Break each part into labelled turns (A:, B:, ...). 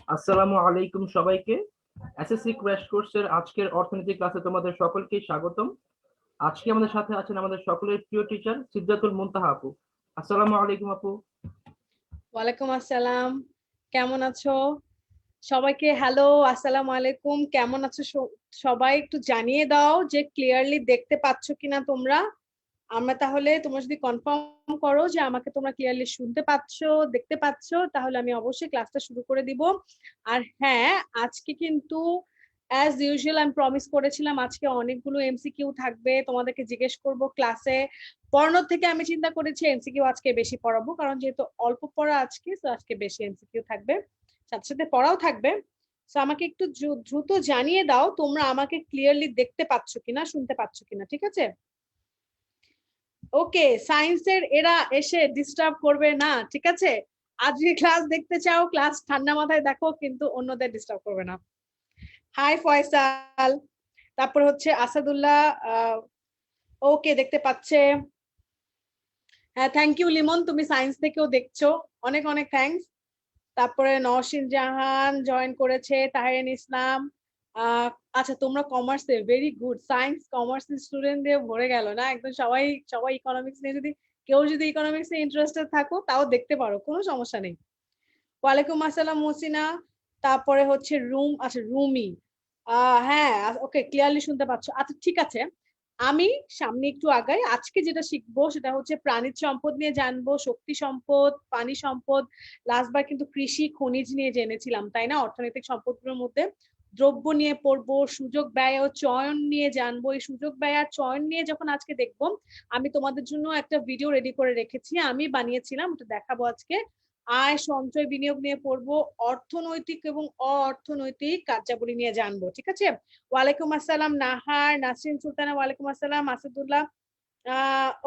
A: আসসালামু আলাইকুম সবাইকে। এসএসসি ক্র্যাশ কোর্সের আজকের অর্থনীতি ক্লাসে তোমাদের সকলকে স্বাগতম। আজকে আমাদের সাথে আছেন আমাদের সকলের প্রিয় টিচার সিদ্ধাতুল মুনতাহা আপু। আসসালামু আলাইকুম আপু।
B: ওয়ালাইকুম আসসালাম, কেমন আছো সবাইকে? হ্যালো, আসসালামু আলাইকুম, কেমন আছো সবাই? একটু জানিয়ে দাও যে ক্লিয়ারলি দেখতে পাচ্ছ কিনা তোমরা। আমরা তাহলে তোমরা যদি কনফার্ম করো যে আমাকে তোমরা ক্লিয়ারলি শুনতে পাচ্ছো, দেখতে পাচ্ছো, তাহলে আমি অবশ্যই ক্লাসটা শুরু করে দিব। আর হ্যাঁ, আজকে কিন্তু অ্যাজ ইউজুয়াল আমি প্রমিস করেছিলাম আজকে অনেকগুলো এমসিকিউ থাকবে, তোমাদেরকে জিজ্ঞেস করব ক্লাসে পড়ানোর থেকে। আমি চিন্তা করেছি এমসিকিউ আজকে বেশি পড়াবো, কারণ যেহেতু অল্প পড়া আজকে, তো আজকে বেশি এমসিকিউ থাকবে, সাথে সাথে পড়াও থাকবে। তো আমাকে একটু দ্রুত জানিয়ে দাও তোমরা আমাকে ক্লিয়ারলি দেখতে পাচ্ছ কিনা, শুনতে পাচ্ছ কিনা, ঠিক আছে? ওকে, সায়েন্সের এরা এসে ডিস্টার্ব করবে না, ঠিক আছে? আজকে ক্লাস দেখতে চাও, ক্লাস ঠান্ডা মাথায় দেখো, কিন্তু অন্যদের ডিস্টার্ব করবে না। হাই ফয়সাল, তারপর হচ্ছে আসাদুল্লাহ, ওকে দেখতে পাচ্ছে। হ্যাঁ, থ্যাংক ইউ লিমন, তুমি সায়েন্স থেকেও দেখছো, অনেক অনেক থ্যাঙ্কস। তারপরে নওশিন জাহান জয়েন করেছে, তাহরিন ইসলাম। আচ্ছা, তোমরা কমার্সে, very good. Science commerce student দিয়ে ভরে গেল না একদম, সবাই সবাই ইকোনমিক্স নিয়ে, যদি কেউ যদি ইকোনমিক্স এ ইন্টারেস্টেড থাকো তাও দেখতে পারো, কোনো সমস্যা নেই। ওয়ালাইকুম আসসালাম মুসিনা। তারপরে হচ্ছে আচ্ছা রুমি, হ্যাঁ ওকে, ক্লিয়ারলি শুনতে পাচ্ছ? আচ্ছা ঠিক আছে, আমি সামনে একটু আগাই। আজকে যেটা শিখবো সেটা হচ্ছে প্রাণীজ সম্পদ নিয়ে জানবো, শক্তি সম্পদ, পানি সম্পদ। লাস্টবার কিন্তু কৃষি খনিজ নিয়ে জেনেছিলাম, তাই না? অর্থনৈতিক সম্পদগুলোর মধ্যে দ্রব্য নিয়ে পড়বো, সুযোগ ব্যয় ও চয়ন নিয়ে জানবো। এই সুযোগ ব্যয় আর চয়ন নিয়ে যখন আজকে দেখবো, আমি তোমাদের জন্য একটা ভিডিও রেডি করে রেখেছি, আমি বানিয়েছিলাম, ওটা দেখাবো আজকে। আয় সঞ্চয় বিনিয়োগ নিয়ে পড়বো, অর্থনৈতিক এবং অর্থনৈতিক কার্যাবলী নিয়ে জানবো, ঠিক আছে? ওয়ালাইকুম আসসালাম নাহার, নাসরিন সুলতানা, ওয়ালাইকুম আসসালাম আসাদুল্লাহ।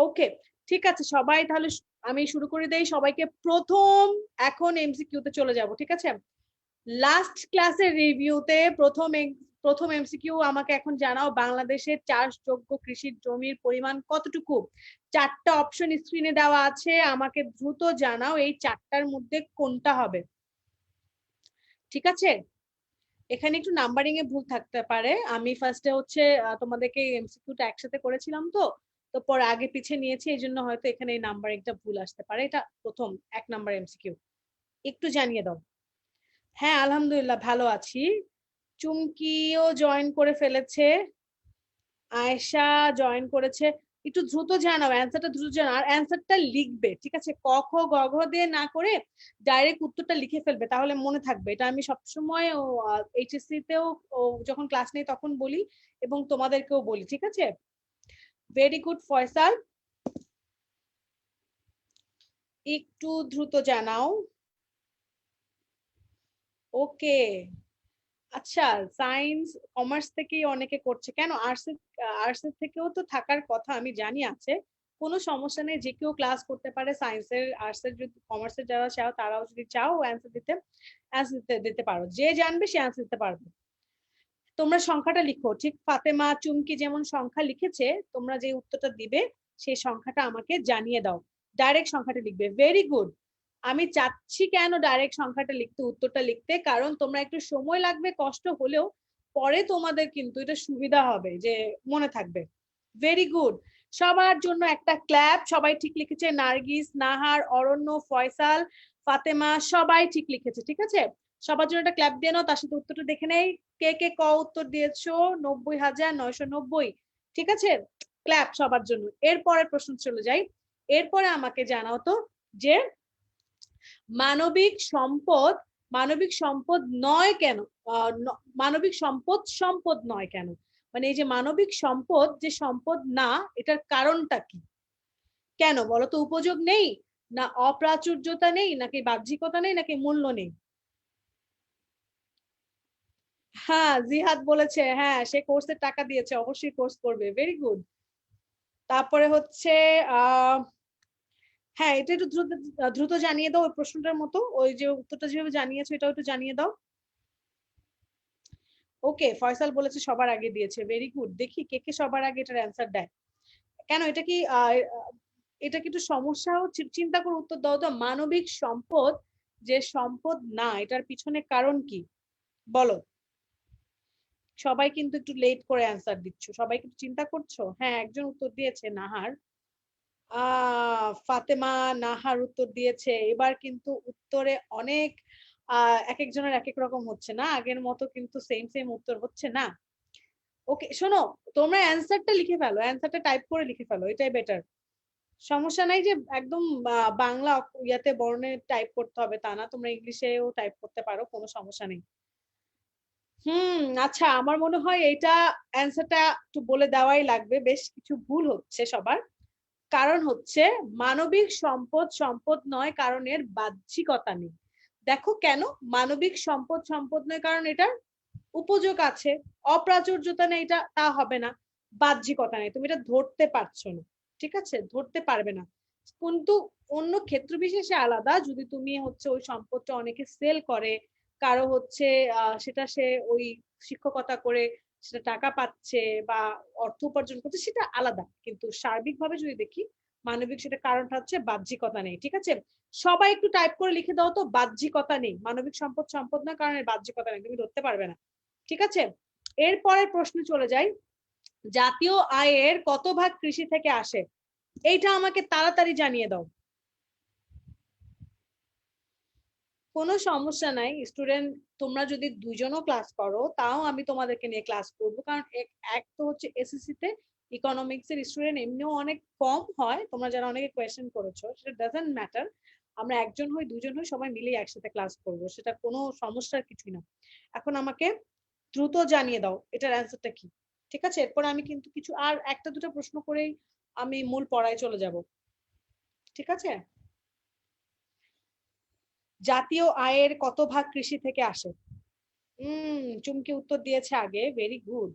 B: ওকে, ঠিক আছে সবাই, তাহলে আমি শুরু করে দেই সবাইকে। প্রথম এখন এমসিকিউ তে চলে যাব, ঠিক আছে? লাস্ট ক্লাসের রিভিউতে প্রথম এমসিকিউ আমাকে এখন জানাও, বাংলাদেশের চাষযোগ্য কৃষির জমির পরিমাণ কতটুকু? চারটা অপশন স্ক্রিনে দেওয়া আছে, আমাকে দ্রুত জানাও এই চারটার মধ্যে কোনটা হবে, ঠিক আছে? এখানে একটু নাম্বারিং এ ভুল থাকতে পারে, আমি ফার্স্টে হচ্ছে তোমাদেরকে এমসিকিউটা একসাথে করেছিলাম, তো তো পরে আগে পিছিয়ে নিয়েছি, এই জন্য হয়তো এখানে এই নাম্বারিংটা ভুল আসতে পারে। এটা প্রথম 1 নাম্বার এমসিকিউ, একটু জানিয়ে দাও। হ্যাঁ আলহামদুলিল্লাহ ভালো আছি। চুমকিও জয়েন করে ফেলেছে, আয়েশা জয়েন করেছে। একটু দ্রুত জানাও, অ্যান্সারটা দ্রুত জানাও, আর অ্যান্সারটা লিখবে, ঠিক আছে? ক খ গ ঘ দিয়ে না করে ডাইরেক্ট উত্তরটা লিখে ফেলবে, তাহলে মনে থাকবে। এটা আমি সবসময় এইচএসসি তেও যখন ক্লাস নেই তখন বলি, এবং তোমাদেরকেও বলি, ঠিক আছে? ভেরি গুড ফয়সাল, একটু দ্রুত জানাও। ওকে, আচ্ছা, সায়েন্স কমার্স থেকেই অনেকে করছে, কেন আর্টস থেকেও তো থাকার কথা, আমি জানি আছে, কোনো সমস্যা নেই, যে কেউ ক্লাস করতে পারে। সায়েন্সের আর্টসের যদি কমার্সের যারা চাও, তারাও যদি চাও অ্যান্সার দিতে, দিতে পারো, যে জানবে সে অ্যান্সার দিতে পারবে। তোমরা সংখ্যাটা লিখো, ঠিক ফাতেমা চুমকি যেমন সংখ্যা লিখেছে, তোমরা যে উত্তরটা দিবে সেই সংখ্যাটা আমাকে জানিয়ে দাও, ডাইরেক্ট সংখ্যাটা লিখবে। Very good. আমি চাচ্ছি কেন ডাইরেক্ট সংখ্যাটা লিখতে, উত্তরটা লিখতে, কারণ তোমরা একটু সময় লাগবে, কষ্ট হলেও পরে তোমাদের কিন্তু এটা সুবিধা হবে, যে মনে থাকবে। ভেরি গুড, সবার জন্য একটা ক্ল্যাপ। সবাই ঠিক লিখেছে, নার্গিস, নাহার, অরণ্য, ফয়সাল, ফাতেমা, সবাই ঠিক লিখেছে, ঠিক আছে? সবার জন্য একটা ক্ল্যাপ দিয়ে নাও। তার সাথে উত্তরটা দেখে নেই, কে কে ক উত্তর দিয়েছো? 90,990, ঠিক আছে? ক্ল্যাপ সবার জন্য। এরপরে প্রশ্ন চলে যাই, এরপরে আমাকে জানাও তো যে মানবিক সম্পদ, মানবিক সম্পদ নয় কেন? মানবিক সম্পদ সম্পদ নয় কেন? মানে এই যে মানবিক সম্পদ যে সম্পদ না, এটার কারণটা কি? কেন বলো তো? উপযোগ নেই, না অপ্রাচুর্যতা নেই, নাকি বাহ্যিকতা নেই, নাকি মূল্য নেই? হ্যাঁ জিহাদ বলেছে, হ্যাঁ সে কোর্সের টাকা দিয়েছে, অবশ্যই কোর্স করবে। Very good. তারপরে হচ্ছে হ্যাঁ, এটা একটু দ্রুত দ্রুত জানিয়ে দাও, ওই প্রশ্নটার মতো, ওই যে উত্তরটা যেভাবে জানিয়েছো এটাও একটু জানিয়ে দাও। ওকে, ফয়সাল বলেছে সবার আগে দিয়েছে। ভেরি গুড, দেখি কে কে সবার আগে এটার অ্যান্সার দেয়। কেন এটা কি এটা কি একটু সমস্যা হচ্ছে? চিন্তা করে উত্তর দাও তো। মানবিক সম্পদ যে সম্পদ না, এটার পিছনে কারণ কি বলো? সবাই কিন্তু একটু লেট করে অ্যান্সার দিচ্ছ, সবাই কিন্তু চিন্তা করছো। হ্যাঁ, একজন উত্তর দিয়েছে নাহার, ফাতেমা নাহার উত্তর দিয়েছে। এবার কিন্তু উত্তরে অনেক এক একজনের এক এক রকম হচ্ছে না, আগের মতো কিন্তু সেম সেম উত্তর হচ্ছে না। ওকে শোনো, তোমরা অ্যান্সারটা লিখে ফেলো, অ্যান্সারটা টাইপ করে লিখে ফেলো, এটাই বেটার। সমস্যা নাই যে একদম বাংলা ইয়াতে বর্ণে টাইপ করতে হবে তা না, তোমরা ইংলিশেও টাইপ করতে পারো, কোনো সমস্যা নেই। আচ্ছা, আমার মনে হয় এটা অ্যান্সারটা একটু বলে দেওয়াই লাগবে, বেশ কিছু ভুল হচ্ছে সবার। কারণ হচ্ছে মানবিক সম্পদ সম্পদ নয় কারণ এর বাহ্যিকতা নেই। দেখো কেন মানবিক সম্পদ সম্পদ নয়, কারণ এটার উপযোগ আছে, অপ্রাচুর্যতা নেই এটা তা হবে না, বাহ্যিকতা নেই, তুমি এটা ধরতে পারছো না, ঠিক আছে, ধরতে পারবে না। কিন্তু অন্য ক্ষেত্র বিশেষে আলাদা, যদি তুমি হচ্ছে ওই সম্পদটা অনেকে সেল করে, কারো হচ্ছে সেটা সে ওই শিক্ষকতা করে সেটা টাকা পাচ্ছে বা অর্থ উপার্জন করছে, সেটা আলাদা। কিন্তু সার্বিকভাবে যদি দেখি মানবিক, সেটা কারণটা হচ্ছে বাহ্যিকতা নেই। ঠিক আছে, সবাই একটু টাইপ করে লিখে দাও তো, বাহ্যিকতা নেই, মানবিক সম্পদ সম্পদ না কারণ এর বাহ্যিকতা নেই, তুমি ধরতে পারবে না। ঠিক আছে, এরপরের প্রশ্নে চলে যাই। জাতীয় আয়ের কত ভাগ কৃষি থেকে আসে? এইটা আমাকে তাড়াতাড়ি জানিয়ে দাও। কোনো সমস্যা নাই স্টুডেন্ট, তোমরা যদি দুজনও ক্লাস করো তাও আমি তোমাদেরকে নিয়ে ক্লাস করবো, কারণ এক তো হচ্ছে এসএসসি তে ইকোনমিক্স এর স্টুডেন্ট এমনিও অনেক কম হয়, তোমরা যারা অনেকে কোয়েশ্চেন করেছো সেটা ডাজন্ট ম্যাটার, আমরা একজন হই দুজন হই সবাই মিলে একসাথে ক্লাস করব, সেটা কোনো সমস্যার কিছুই না। এখন আমাকে দ্রুত জানিয়ে দাও এটার অ্যান্সারটা কি। ঠিক আছে, এরপর আমি কিন্তু কিছু আর একটা দুটো প্রশ্ন করেই আমি মূল পড়ায় চলে যাব। ঠিক আছে, জাতীয় আয়ের কত ভাগ কৃষি থেকে আসে? চুমকি উত্তর দিয়েছে আগে, ভেরি গুড।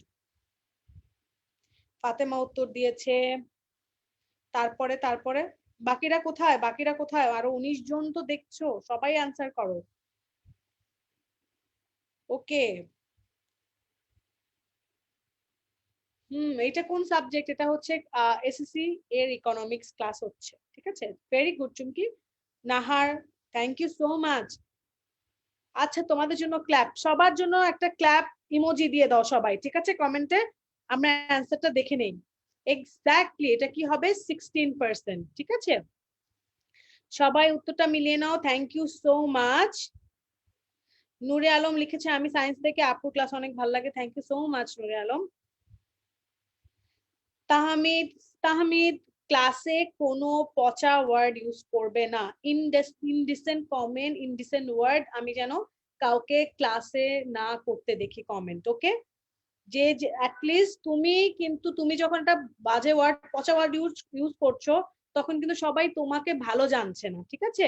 B: ফাতেমা উত্তর দিয়েছে, তারপরে তারপরে বাকিরা কোথায়, বাকিরা কোথায়? আরো 19 জন তো দেখছো, সবাই অ্যান্সার করো। ওকে, এটা কোন সাবজেক্ট? এটা হচ্ছে এসএসসি এর ইকোনমিক্স ক্লাস হচ্ছে। ঠিক আছে, very good Chumki. Nahar, thank you so much. আচ্ছা, তোমাদের জন্য ক্ল্যাপ, সবার জন্য একটা ক্ল্যাপ ইমোজি দিয়ে দাও সবাই, ঠিক আছে, কমেন্টে আমরা অ্যান্সারটা দেখে নেই। এক্স্যাক্টলি এটা কি হবে? 16%। ঠিক আছে, সবাই উত্তরটা মিলিয়ে নাও, থ্যাংক ইউ সো মাচ। নূরে আলম লিখেছে আমি সায়েন্স থেকে, আপুর ক্লাস অনেক ভালো লাগে, থ্যাংক ইউ সো মাচ নূরে আলম। তাহমিদ, তাহমিদ ক্লাসে কোনো পচা ওয়ার্ড ইউজ করবে না, ইনডিসেন্ট কমেন্ট, ইনডিসেন্ট ওয়ার্ড আমি যেন কাউকে ক্লাসে না করতে দেখি কমেন্ট। ওকে, যে অ্যাটলিস্ট তুমি কিন্তু তুমি যখন একটা বাজে ওয়ার্ড পচা ওয়ার্ড ইউজ করছো তখন কিন্তু সবাই তোমাকে ভালো জানছে না। ঠিক আছে,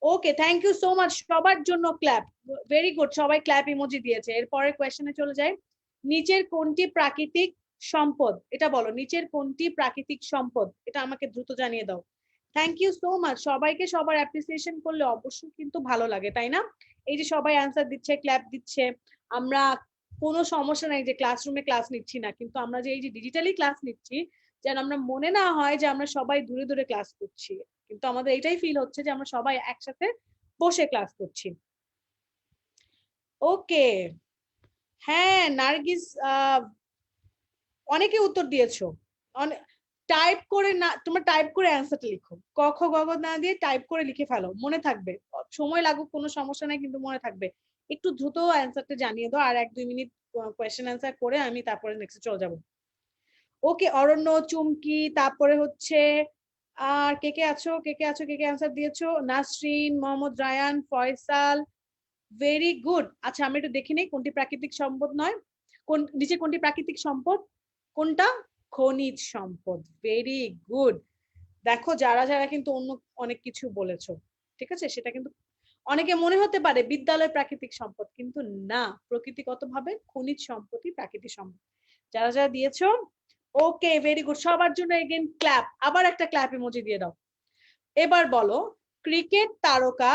B: ওকে, থ্যাংক ইউ সো মাচ, সবার জন্য ক্ল্যাপ, ভেরি গুড, সবাই ক্ল্যাপ ইমোজি দিয়েছে। এরপরের কোয়েশ্চেনে চলে যাই। নিচের কোনটি প্রাকৃতিক সম্পদ? এটা বলো, নিচের কোনটি প্রাকৃতিক সম্পদ? এটা আমাকে দ্রুত জানিয়ে দাও। থ্যাংক ইউ সো মাচ, সবাইকে সবার অ্যাপ্রিসিয়েশন করলে অবশ্যই কিন্তু ভালো লাগে, তাই না? এই যে সবাই অ্যান্সার দিচ্ছে, ক্ল্যাপ দিচ্ছে, আমরা কোনো সমস্যা নাই যে ক্লাসরুমে ক্লাস নিচ্ছি না, কিন্তু আমরা যে এই যে ডিজিটালি ক্লাস নিচ্ছি, যেন আমরা মনে না হয় যে আমরা সবাই দূরে দূরে ক্লাস করছি, কিন্তু আমাদের এটাই ফিল হচ্ছে যে আমরা সবাই একসাথে বসে ক্লাস করছি। ওকে, হ্যাঁ নার্গিস, অনেকে উত্তর দিয়েছো, টাইপ করে না, তোমরা টাইপ করে অ্যান্সারটা লিখো, ক খ গ ঘ না দিয়ে টাইপ করে লিখে ফেলো, মনে থাকবে, সময় লাগুক কোনো সমস্যা নাই, কিন্তু মনে থাকবে। একটু দ্রুত অ্যান্সারটা জানিয়ে দাও, আর 1-2 মিনিট কোয়েশ্চেন অ্যান্সার করে আমি তারপরে নেক্সট চলে যাব। ওকে, অরণ্য, চুমকি, তারপরে হচ্ছে আর কে কে আছো, কে কে আছো, কে কে অ্যান্সার দিয়েছো? Nasrin, Mohammad Rayan, Faisal, very good. আচ্ছা, আমি একটু দেখি নেই কোনটি প্রাকৃতিক সম্পদ নয়, কোন নিচে কোনটি প্রাকৃতিক সম্পদ, কোনটা? খনিজ সম্পদ, ভেরি গুড। দেখো যারা যারা কিন্তু অন্য অনেক কিছু বলেছো, ঠিক আছে, সেটা কিন্তু অনেকে মনে হতে পারে বিদ্যালয় প্রাকৃতিক সম্পদ, কিন্তু না, প্রকৃতিগত ভাবে খনিজ সম্পদই প্রাকৃতিক সম্পদ। যারা যারা দিয়েছো, ওকে, ভেরি গুড, সবার জন্য এগেইন ক্ল্যাপ, আবার একটা ক্ল্যাপ ইমোজি দিয়ে দাও। এবার বলো, ক্রিকেট তারকা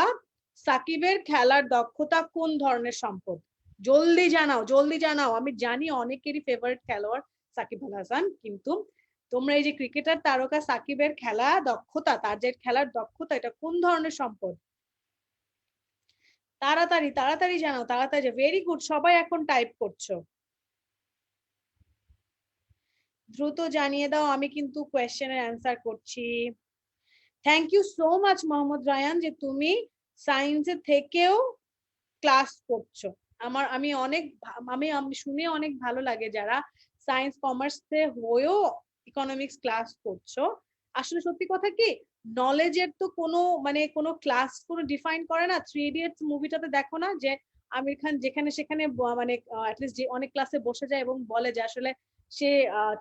B: সাকিবের খেলার দক্ষতা কোন ধরনের সম্পদ? জলদি জানাও, জলদি জানাও, আমি জানি অনেকেরই ফেভারিট খেলোয়াড় সাকিব আল হাসান, কিন্তু তোমরা এই যে ক্রিকেটার তারকা সাকিবের খেলা দক্ষতা, তার যে খেলার দক্ষতা, এটা কোন ধরনের সম্পদ? তাড়াতাড়ি তাড়াতাড়ি জানাও, তাড়াতাড়ি। ভেরি গুড, সবাই এখন টাইপ করছো। দ্রুত জানিয়ে দাও, আমি কিন্তু কোয়েশ্চেনের অ্যান্সার করছি। Thank you so much Mohammad Rayan, যে তুমি সায়েন্সের থেকেও ক্লাস করছো। আমি অনেক আমি শুনে অনেক ভালো লাগে যারা সায়েন্স কমার্সে হয়েও ইকোনমিক্স ক্লাস করছো। আসলে সত্যি কথা কি, নলেজের তো কোনো মানে কোনো ক্লাস কোনো ডিফাইন করে না। 3 ইডিয়টস মুভিটাতে দেখো না, যে আমির খান যেখানে সেখানে মানে অ্যাটলিস্ট যে অনেক ক্লাসে বসে যায় এবং বলে যে আসলে সে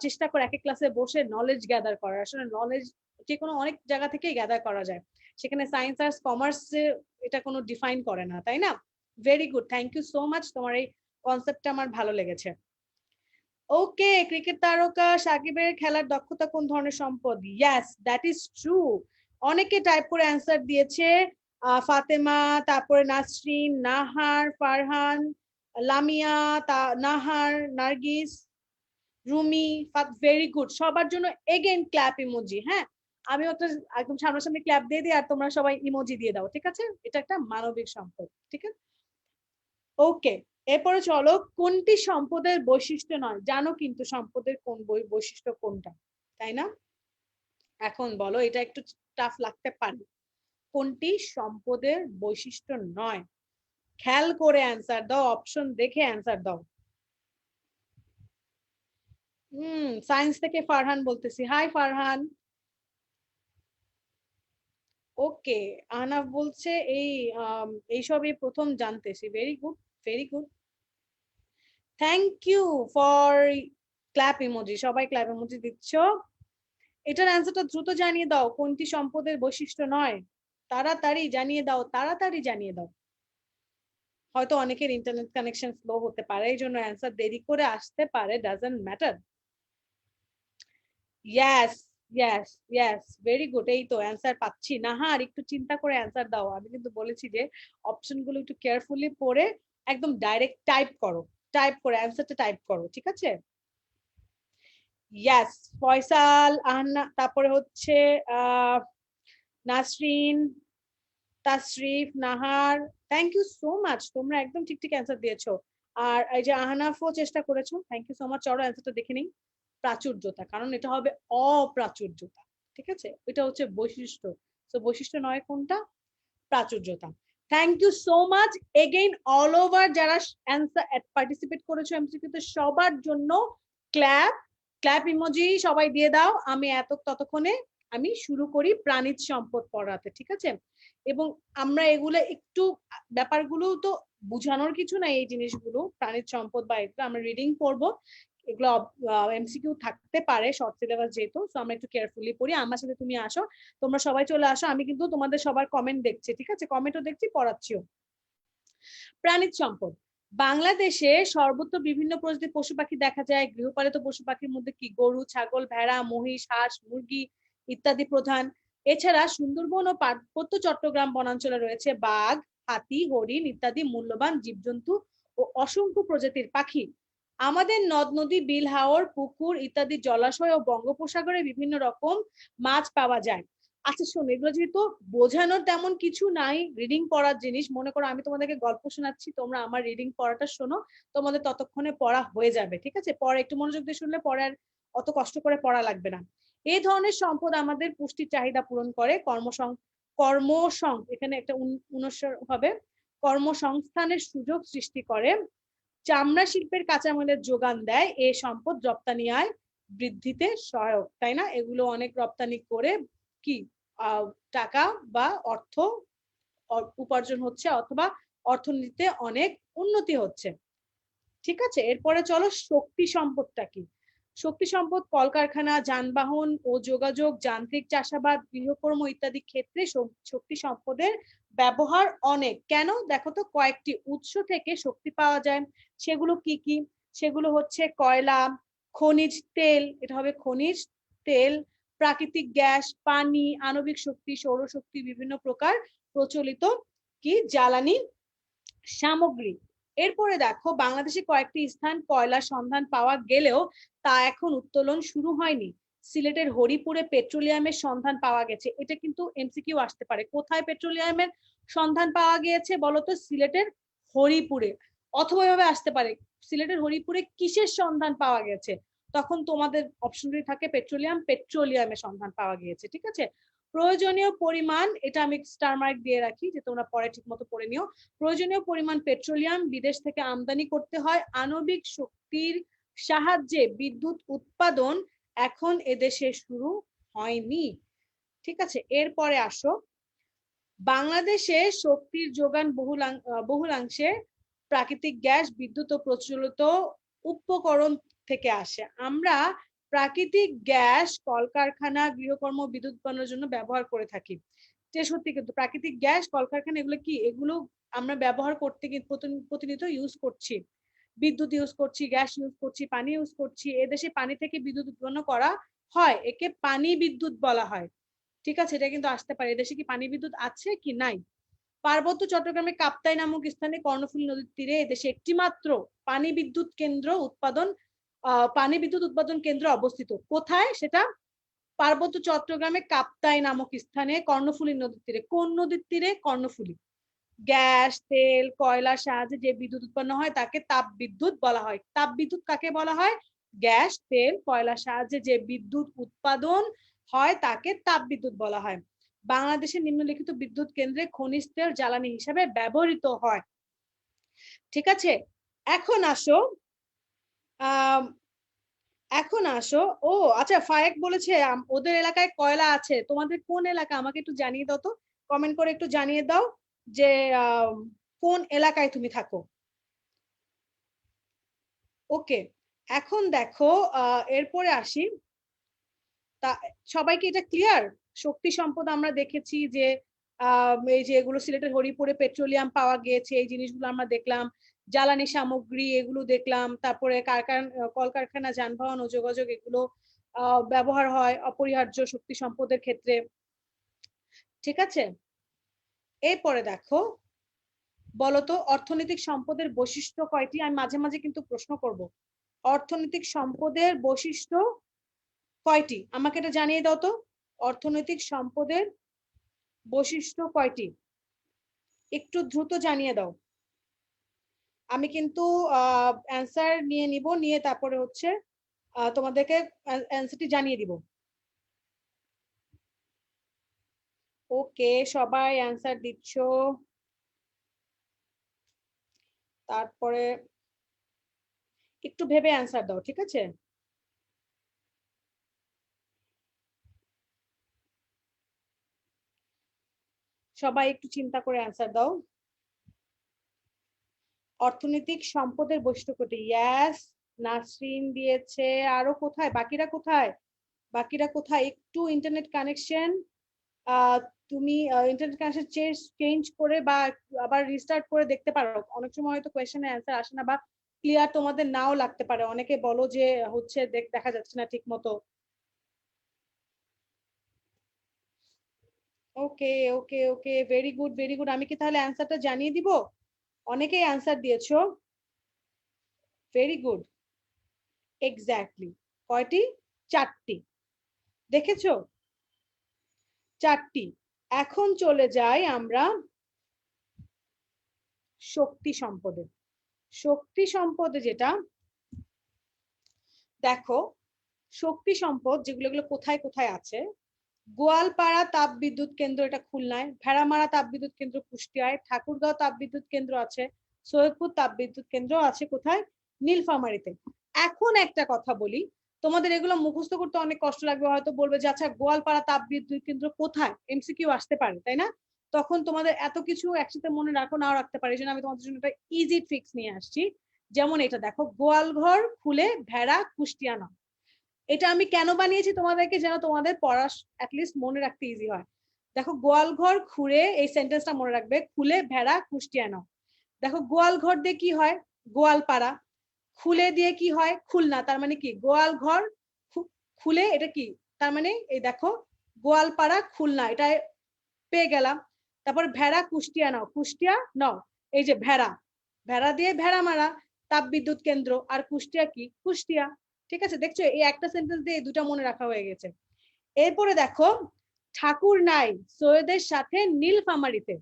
B: চেষ্টা করে এক এক ক্লাসে বসে নলেজ গ্যাদার করার। আসলে নলেজ যে কোনো অনেক জায়গা থেকেই গ্যাদার করা যায়, সেখানে সায়েন্স আর্টস কমার্সে এটা কোনো ডিফাইন করে না, তাই না? Very good, thank you so much, তোমার এই কনসেপ্টটা আমার ভালো লেগেছে। ওকে, ক্রিকেট তারকা সাকিবের খেলার দক্ষতা কোন ধরনের সম্পদ? Yes, that is true. অনেকে টাইপ করে অ্যান্সার দিয়েছে, ফাতেমা, তারপরে নাসরিন, নাহার, ফারহান, লামিয়া, নাহার, নার্গিস, রুমি। ভেরি গুড, সবার জন্য এগেইন ক্ল্যাপ ইমোজি। হ্যাঁ, আমি একটা একদম সামনাসামনি ক্ল্যাপ দিয়ে দিই আর তোমরা সবাই ইমোজি দিয়ে দাও, ঠিক আছে? এটা একটা মানবিক সম্পদ, ঠিক আছে? ওকে, এরপরে চলো, কোনটি সম্পদের বৈশিষ্ট্য নয়? জানো কিন্তু সম্পদের কোন বৈশিষ্ট্য কোনটা, তাই না? এখন বলো, এটা একটু টাফ লাগতে পারে। কোনটি সম্পদের বৈশিষ্ট্য নয়? খেয়াল করে অ্যান্সার দাও, অপশন দেখে অ্যান্সার দাও। সায়েন্স থেকে ফারহান বলতেছি। হাই ফারহান। ওকে, আহনাফ বলছে এইসবই প্রথম জানতেছি। Very good, very good, thank you for clap emoji. সবাই ক্ল্যাপ ইমোজি দিচ্ছ। এটার অ্যান্সারটা দ্রুত জানিয়ে দাও, কোনটি সম্পদের বৈশিষ্ট্য নয়? তাড়াতাড়ি জানিয়ে দাও, তাড়াতাড়ি জানিয়ে দাও। হয়তো অনেকের ইন্টারনেট কানেকশন স্লো হতে পারে, এই জন্য অ্যান্সার দেরি করে আসতে পারে, doesn't matter. Yes, yes, yes, very good. এই তো অ্যান্সার পাচ্ছি। নাহার, একটু চিন্তা করে অ্যান্সার দাও। আমি কিন্তু বলেছি যে অপশন গুলো একটু কেয়ারফুলি পড়ে একদম ডাইরেক্ট টাইপ করো, টাইপ করে অ্যান্সারটা টাইপ করো, ঠিক আছে? ইয়েস, ফয়সাল, আহনা, তারপরে হচ্ছে Nasrin, Tasrif, Nahar, thank you so much, তোমরা একদম ঠিক ঠিক অ্যান্সার দিয়েছো। আর এই যে আহনাফও চেষ্টা করেছো, থ্যাংক ইউ সো মাচ। চলো অ্যান্সারটা দেখে নিই। প্রাচুর্যতা, কারণ এটা হবে অপ্রাচুর্যতা, ঠিক আছে? এটা হচ্ছে বৈশিষ্ট্য, তো বৈশিষ্ট্য নয় কোনটা? প্রাচুর্যতা। Thank you so much again all over যারা অ্যান্সার পার্টিসিপেট করেছো এমসিকিউতে, সবার জন্য ক্ল্যাপ, ক্ল্যাপ ইমোজি সবাই দিয়ে দাও। আমি ততক্ষণে আমি শুরু করি প্রাণিজ সম্পদ পড়াতে, ঠিক আছে? এবং আমরা এগুলো একটু ব্যাপারগুলো তো বুঝানোর কিছু নাই, এই জিনিসগুলো প্রাণিজ সম্পদ বা এগুলো আমরা রিডিং পড়বো, এগুলো এমসিকিউ থাকতে পারে শর্ট সিলেবাস যেহেতু, সো আমরা একটু কেয়ারফুলি পড়ি। আমার সাথে তুমি আসো, তোমরা সবাই চলে আসো, আমি কিন্তু তোমাদের সবার কমেন্ট দেখছি, ঠিক আছে? কমেন্টও দেখছি, পড়াচ্ছিও। প্রাণিজ সম্পদ, বাংলাদেশে সর্বত্র বিভিন্ন প্রজাতির পশু পাখি দেখা যায়। গৃহপালিত পশু পাখির মধ্যে কি গরু, ছাগল, ভেড়া, মহিষ, হাঁস, মুরগি ইত্যাদি প্রধান। এছাড়া সুন্দরবন ও পার্বত্য চট্টগ্রাম বনাঞ্চলে রয়েছে বাঘ, হাতি, হরিণ ইত্যাদি মূল্যবান জীবজন্তু ও অসংখ্য প্রজাতির পাখি। আমাদের নদ নদী, বিল, হাওর, পুকুর ইত্যাদি জলাশয় ও বঙ্গোপসাগরে বিভিন্ন রকম মাছ পাওয়া যায়। আচ্ছা শোনো, এগুলো যেহেতু বোঝানোর তেমন কিছু নাই, রিডিং পড়ার জিনিস, মনে করো আমি তোমাদেরকে গল্প শোনাচ্ছি, তোমরা আমার রিডিং পড়াটা শোনো, তোমাদের ততক্ষণে পড়া হয়ে যাবে, ঠিক আছে? পরে একটু মনোযোগ দিয়ে শুনলে পরে আর অত কষ্ট করে পড়া লাগবে না। এই ধরনের সম্পদ আমাদের পুষ্টির চাহিদা পূরণ করে, এখানে একটা অনুস্বার হবে, কর্মসংস্থানের সুযোগ সৃষ্টি করে, চামড়া শিল্পের কাঁচামালের যোগান দেয়, এই সম্পদ রপ্তানি আয় বৃদ্ধিতে সহায়ক, তাই না? এগুলো অনেক রপ্তানি করে কি টাকা বা অর্থ উপার্জন হচ্ছে, অথবা অর্থনীতিতে অনেক উন্নতি হচ্ছে, ঠিক আছে? এরপরে চলো, শক্তি সম্পদটা কি? শক্তি সম্পদ কলকারখানা, যানবাহন ও যোগাযোগ, যান্ত্রিক চাষাবাদ, গৃহকর্ম ইত্যাদি ক্ষেত্রে শক্তি সম্পদের ব্যবহার অনেক। কেন? দেখো তো, কয়েকটি উৎস থেকে শক্তি পাওয়া যায়। সেগুলো কি কি? সেগুলো হচ্ছে কয়লা, খনিজ তেল, এটা হবে খনিজ তেল, প্রাকৃতিক গ্যাস, পানি, আণবিক শক্তি, সৌরশক্তি, বিভিন্ন প্রকার প্রচলিত কি জ্বালানি সামগ্রী। এরপরে দেখো, বাংলাদেশে কয়েকটি স্থান কয়লার সন্ধান পাওয়া গেলেও তা এখন উত্তোলন শুরু হয়নি। সিলেটের হরিপুরে পেট্রোলিয়ামের সন্ধান পাওয়া গেছে। এটা কিন্তু এমসিকিউ আসতে পারে, কোথায় পেট্রোলিয়ামের সন্ধান পাওয়া গিয়েছে বলতো সিলেটের হরিপুরে, অথবা এভাবে আসতে পারে সিলেটের হরিপুরে কিসের সন্ধান পাওয়া গেছে, তখন তোমাদের অপশনটি থাকে পেট্রোলিয়াম, পেট্রোলিয়ামের সন্ধান পাওয়া গিয়েছে। ঠিক আছে, প্রয়োজনীয় পরিমাণ, এটা আমি স্টার মার্ক দিয়ে রাখি যে তোমরা পরে ঠিক মতো পড়ে নিও। প্রয়োজনীয় পরিমাণ পেট্রোলিয়াম বিদেশ থেকে আমদানি করতে হয়। আণবিক শক্তির সাহায্যে বিদ্যুৎ উৎপাদন এখন এদেশে শুরু হয়নি। ঠিক আছে, এরপরে আসো, বাংলাদেশে শক্তির যোগান বহুলাংশে প্রাকৃতিক গ্যাস, বিদ্যুৎ ও প্রচলিত উপকরণ থেকে আসে। আমরা প্রাকৃতিক গ্যাস কলকারখানা, গৃহকর্ম, বিদ্যুৎ উৎপাদনের জন্য ব্যবহার করে থাকি। যে সত্যি, কিন্তু প্রাকৃতিক গ্যাস কলকারখানা এগুলো কি, এগুলো আমরা ব্যবহার করতে প্রতিনিয়ত ইউজ করছি, বিদ্যুৎ ইউজ করছি, গ্যাস ইউজ করছি, পানি ইউজ করছি। এদেশে পানি থেকে বিদ্যুৎ উৎপন্ন করা হয়, একে পানি বিদ্যুৎ বলা হয়। ঠিক আছে, এটা কিন্তু আসতে পারে, এদেশে কি পানি বিদ্যুৎ আছে কি নাই। পার্বত্য চট্টগ্রামে কাপ্তাই নামক স্থানে কর্ণফুলী নদীর তীরে এদেশে একটি মাত্র পানি বিদ্যুৎ কেন্দ্র অবস্থিত। কোথায় সেটা? পার্বত্য চট্টগ্রামে কাপ্তাই নামক স্থানে কর্ণফুলী নদীর তীরে। কোন নদীর তীরে? কর্ণফুলী। গ্যাস, তেল, কয়লার সাহায্যে যে বিদ্যুৎ উৎপন্ন হয় তাকে তাপ বিদ্যুৎ বলা হয়। তাপ বিদ্যুৎ কাকে বলা হয়? গ্যাস, তেল, কয়লার সাহায্যে যে বিদ্যুৎ উৎপাদন হয় তাকে তাপ বিদ্যুৎ বলা হয়। বাংলাদেশের নিম্নলিখিত বিদ্যুৎ কেন্দ্রে খনিজ তেল জ্বালানি হিসাবে ব্যবহৃত হয়। ঠিক আছে, এখন আসো ও আচ্ছা, ফায়েক বলেছে ওদের এলাকায় কয়লা আছে। তোমাদের কোন এলাকা আমাকে একটু জানিয়ে দাও তো, কমেন্ট করে একটু জানিয়ে দাও যে কোন এলাকায় তুমি থাকো। ওকে, এখন দেখো এরপরে আসি, তা সবাইকে এটা ক্লিয়ার? শক্তি সম্পদ আমরা দেখেছি যে এই যে এগুলো সিলেটের হরিপুরে পেট্রোলিয়াম পাওয়া গিয়েছে, এই জিনিসগুলো আমরা দেখলাম। জ্বালানি সামগ্রী এগুলো দেখলাম, তারপরে কলকারখানা, যানবাহন ও যোগাযোগ এগুলো ব্যবহার হয় অপরিহার্য শক্তি সম্পদের ক্ষেত্রে। ঠিক আছে, এরপরে দেখো, বলতো অর্থনৈতিক সম্পদের বৈশিষ্ট্য কয়টি? আমি মাঝে মাঝে কিন্তু প্রশ্ন করব, অর্থনৈতিক সম্পদের বৈশিষ্ট্য কয়টি আমাকে এটা জানিয়ে দাও তো। অর্থনৈতিক সম্পদের বৈশিষ্ট্য কয়টি? একটু দ্রুত জানিয়ে দাও। আমি কিন্তু অ্যান্সার নিয়ে নিব, নিয়ে তারপরে হচ্ছে তোমাদেরকে অ্যান্সারটি জানিয়ে দিব। ওকে, সবাই অ্যান্সার দিচ্ছ, তারপরে একটু ভেবে অ্যান্সার দাও। ঠিক আছে, সবাই একটু চিন্তা করে অ্যান্সার দাও। অর্থনৈতিক সম্পদের বৈশিষ্ট্য কোটি? ইয়াস, নাসরিন দিয়েছে। আরো কোথায়? বাকিরা কোথায়? একটু ইন্টারনেট কানেকশন, তুমি ইন্টারনেট কানেকশন চেঞ্জ করে বা আবার রিস্টার্ট করে দেখতে পারো। অনেক সময় হয়তো কোয়েশ্চেনের অ্যান্সার আসে না বা ক্লিয়ার তোমাদের নাও লাগতে পারে, অনেকে বলো যে হচ্ছে দেখা যাচ্ছে না ঠিক মতো। ওকে ওকে ওকে, ভেরি গুড ভেরি গুড। আমি কি তাহলে অ্যান্সারটা জানিয়ে দিব? অনেকেই অ্যান্সার দিয়েছো, ভেরি গুড। এক্স্যাক্টলি কয়টি? 4টি। দেখেছো, 4টি। এখন চলে যাই আমরা শক্তি সম্পদে। শক্তি সম্পদে যেটা দেখো, শক্তি সম্পদ যেগুলো কোথায় কোথায় আছে, গোয়ালপাড়া তাপ বিদ্যুৎ কেন্দ্র এটা খুলনায়, ভেড়ামারা তাপ বিদ্যুৎ কেন্দ্র কুষ্টিয়ায়, ঠাকুরগাঁও তাপ বিদ্যুৎ কেন্দ্র আছে, সৈয়দপুর তাপ বিদ্যুৎ কেন্দ্র আছে কোথায়? নীলফামারীতে। এখন একটা কথা বলি, তোমাদের এগুলো মুখস্থ করতে অনেক কষ্ট লাগবে, হয়তো বলবে যে আচ্ছা গোয়ালপাড়া তাপ বিদ্যুৎ কেন্দ্র কোথায়, এমসিকিউ আসতে পারে তাই না? তখন তোমাদের এত কিছু একসাথে মনে রাখো নাও রাখতে পারে, এই জন্য আমি তোমাদের জন্য একটা ইজি ট্রিক্স নিয়ে আসছি। যেমন এটা দেখো, গোয়ালঘর খুলে ভেড়া কুষ্টিয়া নাও। এটা আমি কেন বানিয়েছি তোমাদেরকে, যেন তোমাদের পড়া অ্যাটলিস্ট মনে রাখতে ইজি হয়। দেখো, গোয়ালঘর খুঁড়ে, এই সেন্টেন্সটা মনে রাখবে, খুলে ভেড়া কুষ্টিয়া নাও। দেখো, গোয়ালঘর দিয়ে কি হয়? গোয়ালপাড়া। খুলে দিয়ে কি হয়? খুলনা। তার মানে কি? গোয়ালঘর খুলে এটা কি, তার মানে এই দেখো গোয়ালপাড়া খুলনা, এটা পেয়ে গেলাম। তারপর ভেড়া কুষ্টিয়া নাও, কুষ্টিয়া নাও, এই যে ভেড়া, ভেড়া দিয়ে ভেড়া মারা তাপ বিদ্যুৎ কেন্দ্র, আর কুষ্টিয়া কি? কুষ্টিয়া। ঠিক আছে, দেখছো এই একটা সেন্টেন্স দিয়ে দুটা মনে রাখা হয়ে গেছে। এরপরে দেখো, ঠাকুর নাই সৈয়দের সাথে নীলফামারীতে।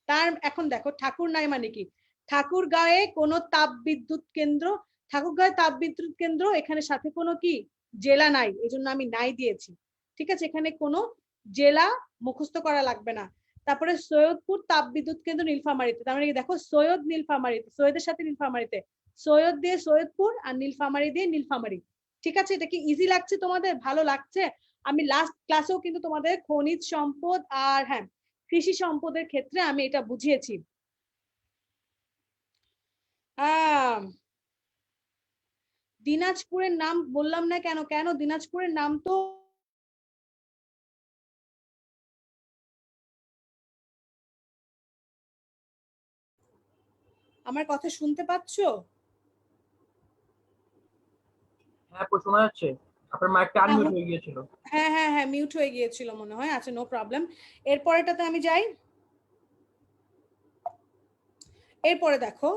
B: তার এখন দেখো ঠাকুর নাই মানে কি, ঠাকুরগাঁয়ে কোনো তাপ বিদ্যুৎ কেন্দ্র, ঠাকুরগাঁয়ে তাপ বিদ্যুৎ কেন্দ্র, এখানে সাথে কোনো কি জেলা নাই, এই জন্য আমি নাই দিয়েছি। ঠিক আছে, এখানে কোনো জেলা মুখস্থ করা লাগবে না। তারপরে সৈয়দপুর তাপ বিদ্যুৎ কেন্দ্র নীলফামারীতে, তার মানে দেখো সৈয়দ নীলফামারীতে, সৈয়দের সাথে নীলফামারীতে, সৈয়দ দিয়ে সৈয়দপুর আর নীলফামারী দিয়ে নীলফামারী। ঠিক আছে, এটা কি ইজি লাগছে তোমাদের, ভালো লাগছে? আমি লাস্ট ক্লাসেও কিন্তু তোমাদের খনিজ সম্পদ আর হ্যাঁ কৃষি সম্পদের ক্ষেত্রে আমি এটা বুঝিয়েছি। দিনাজপুরের নাম বললাম না কেন, কেন দিনাজপুরের নাম তো আমার কথা শুনতে পাচ্ছো?
A: হ্যাঁ আপু শোনা যাচ্ছে, আপনার মাইকটা আনমিউট হয়ে গিয়েছিল।
B: হ্যাঁ হ্যাঁ হ্যাঁ মিউট হয়ে গিয়েছিল মনে হয়। আচ্ছা নো প্রবলেম, এরপরেটাতে আমি যাই। এরপরে দেখো,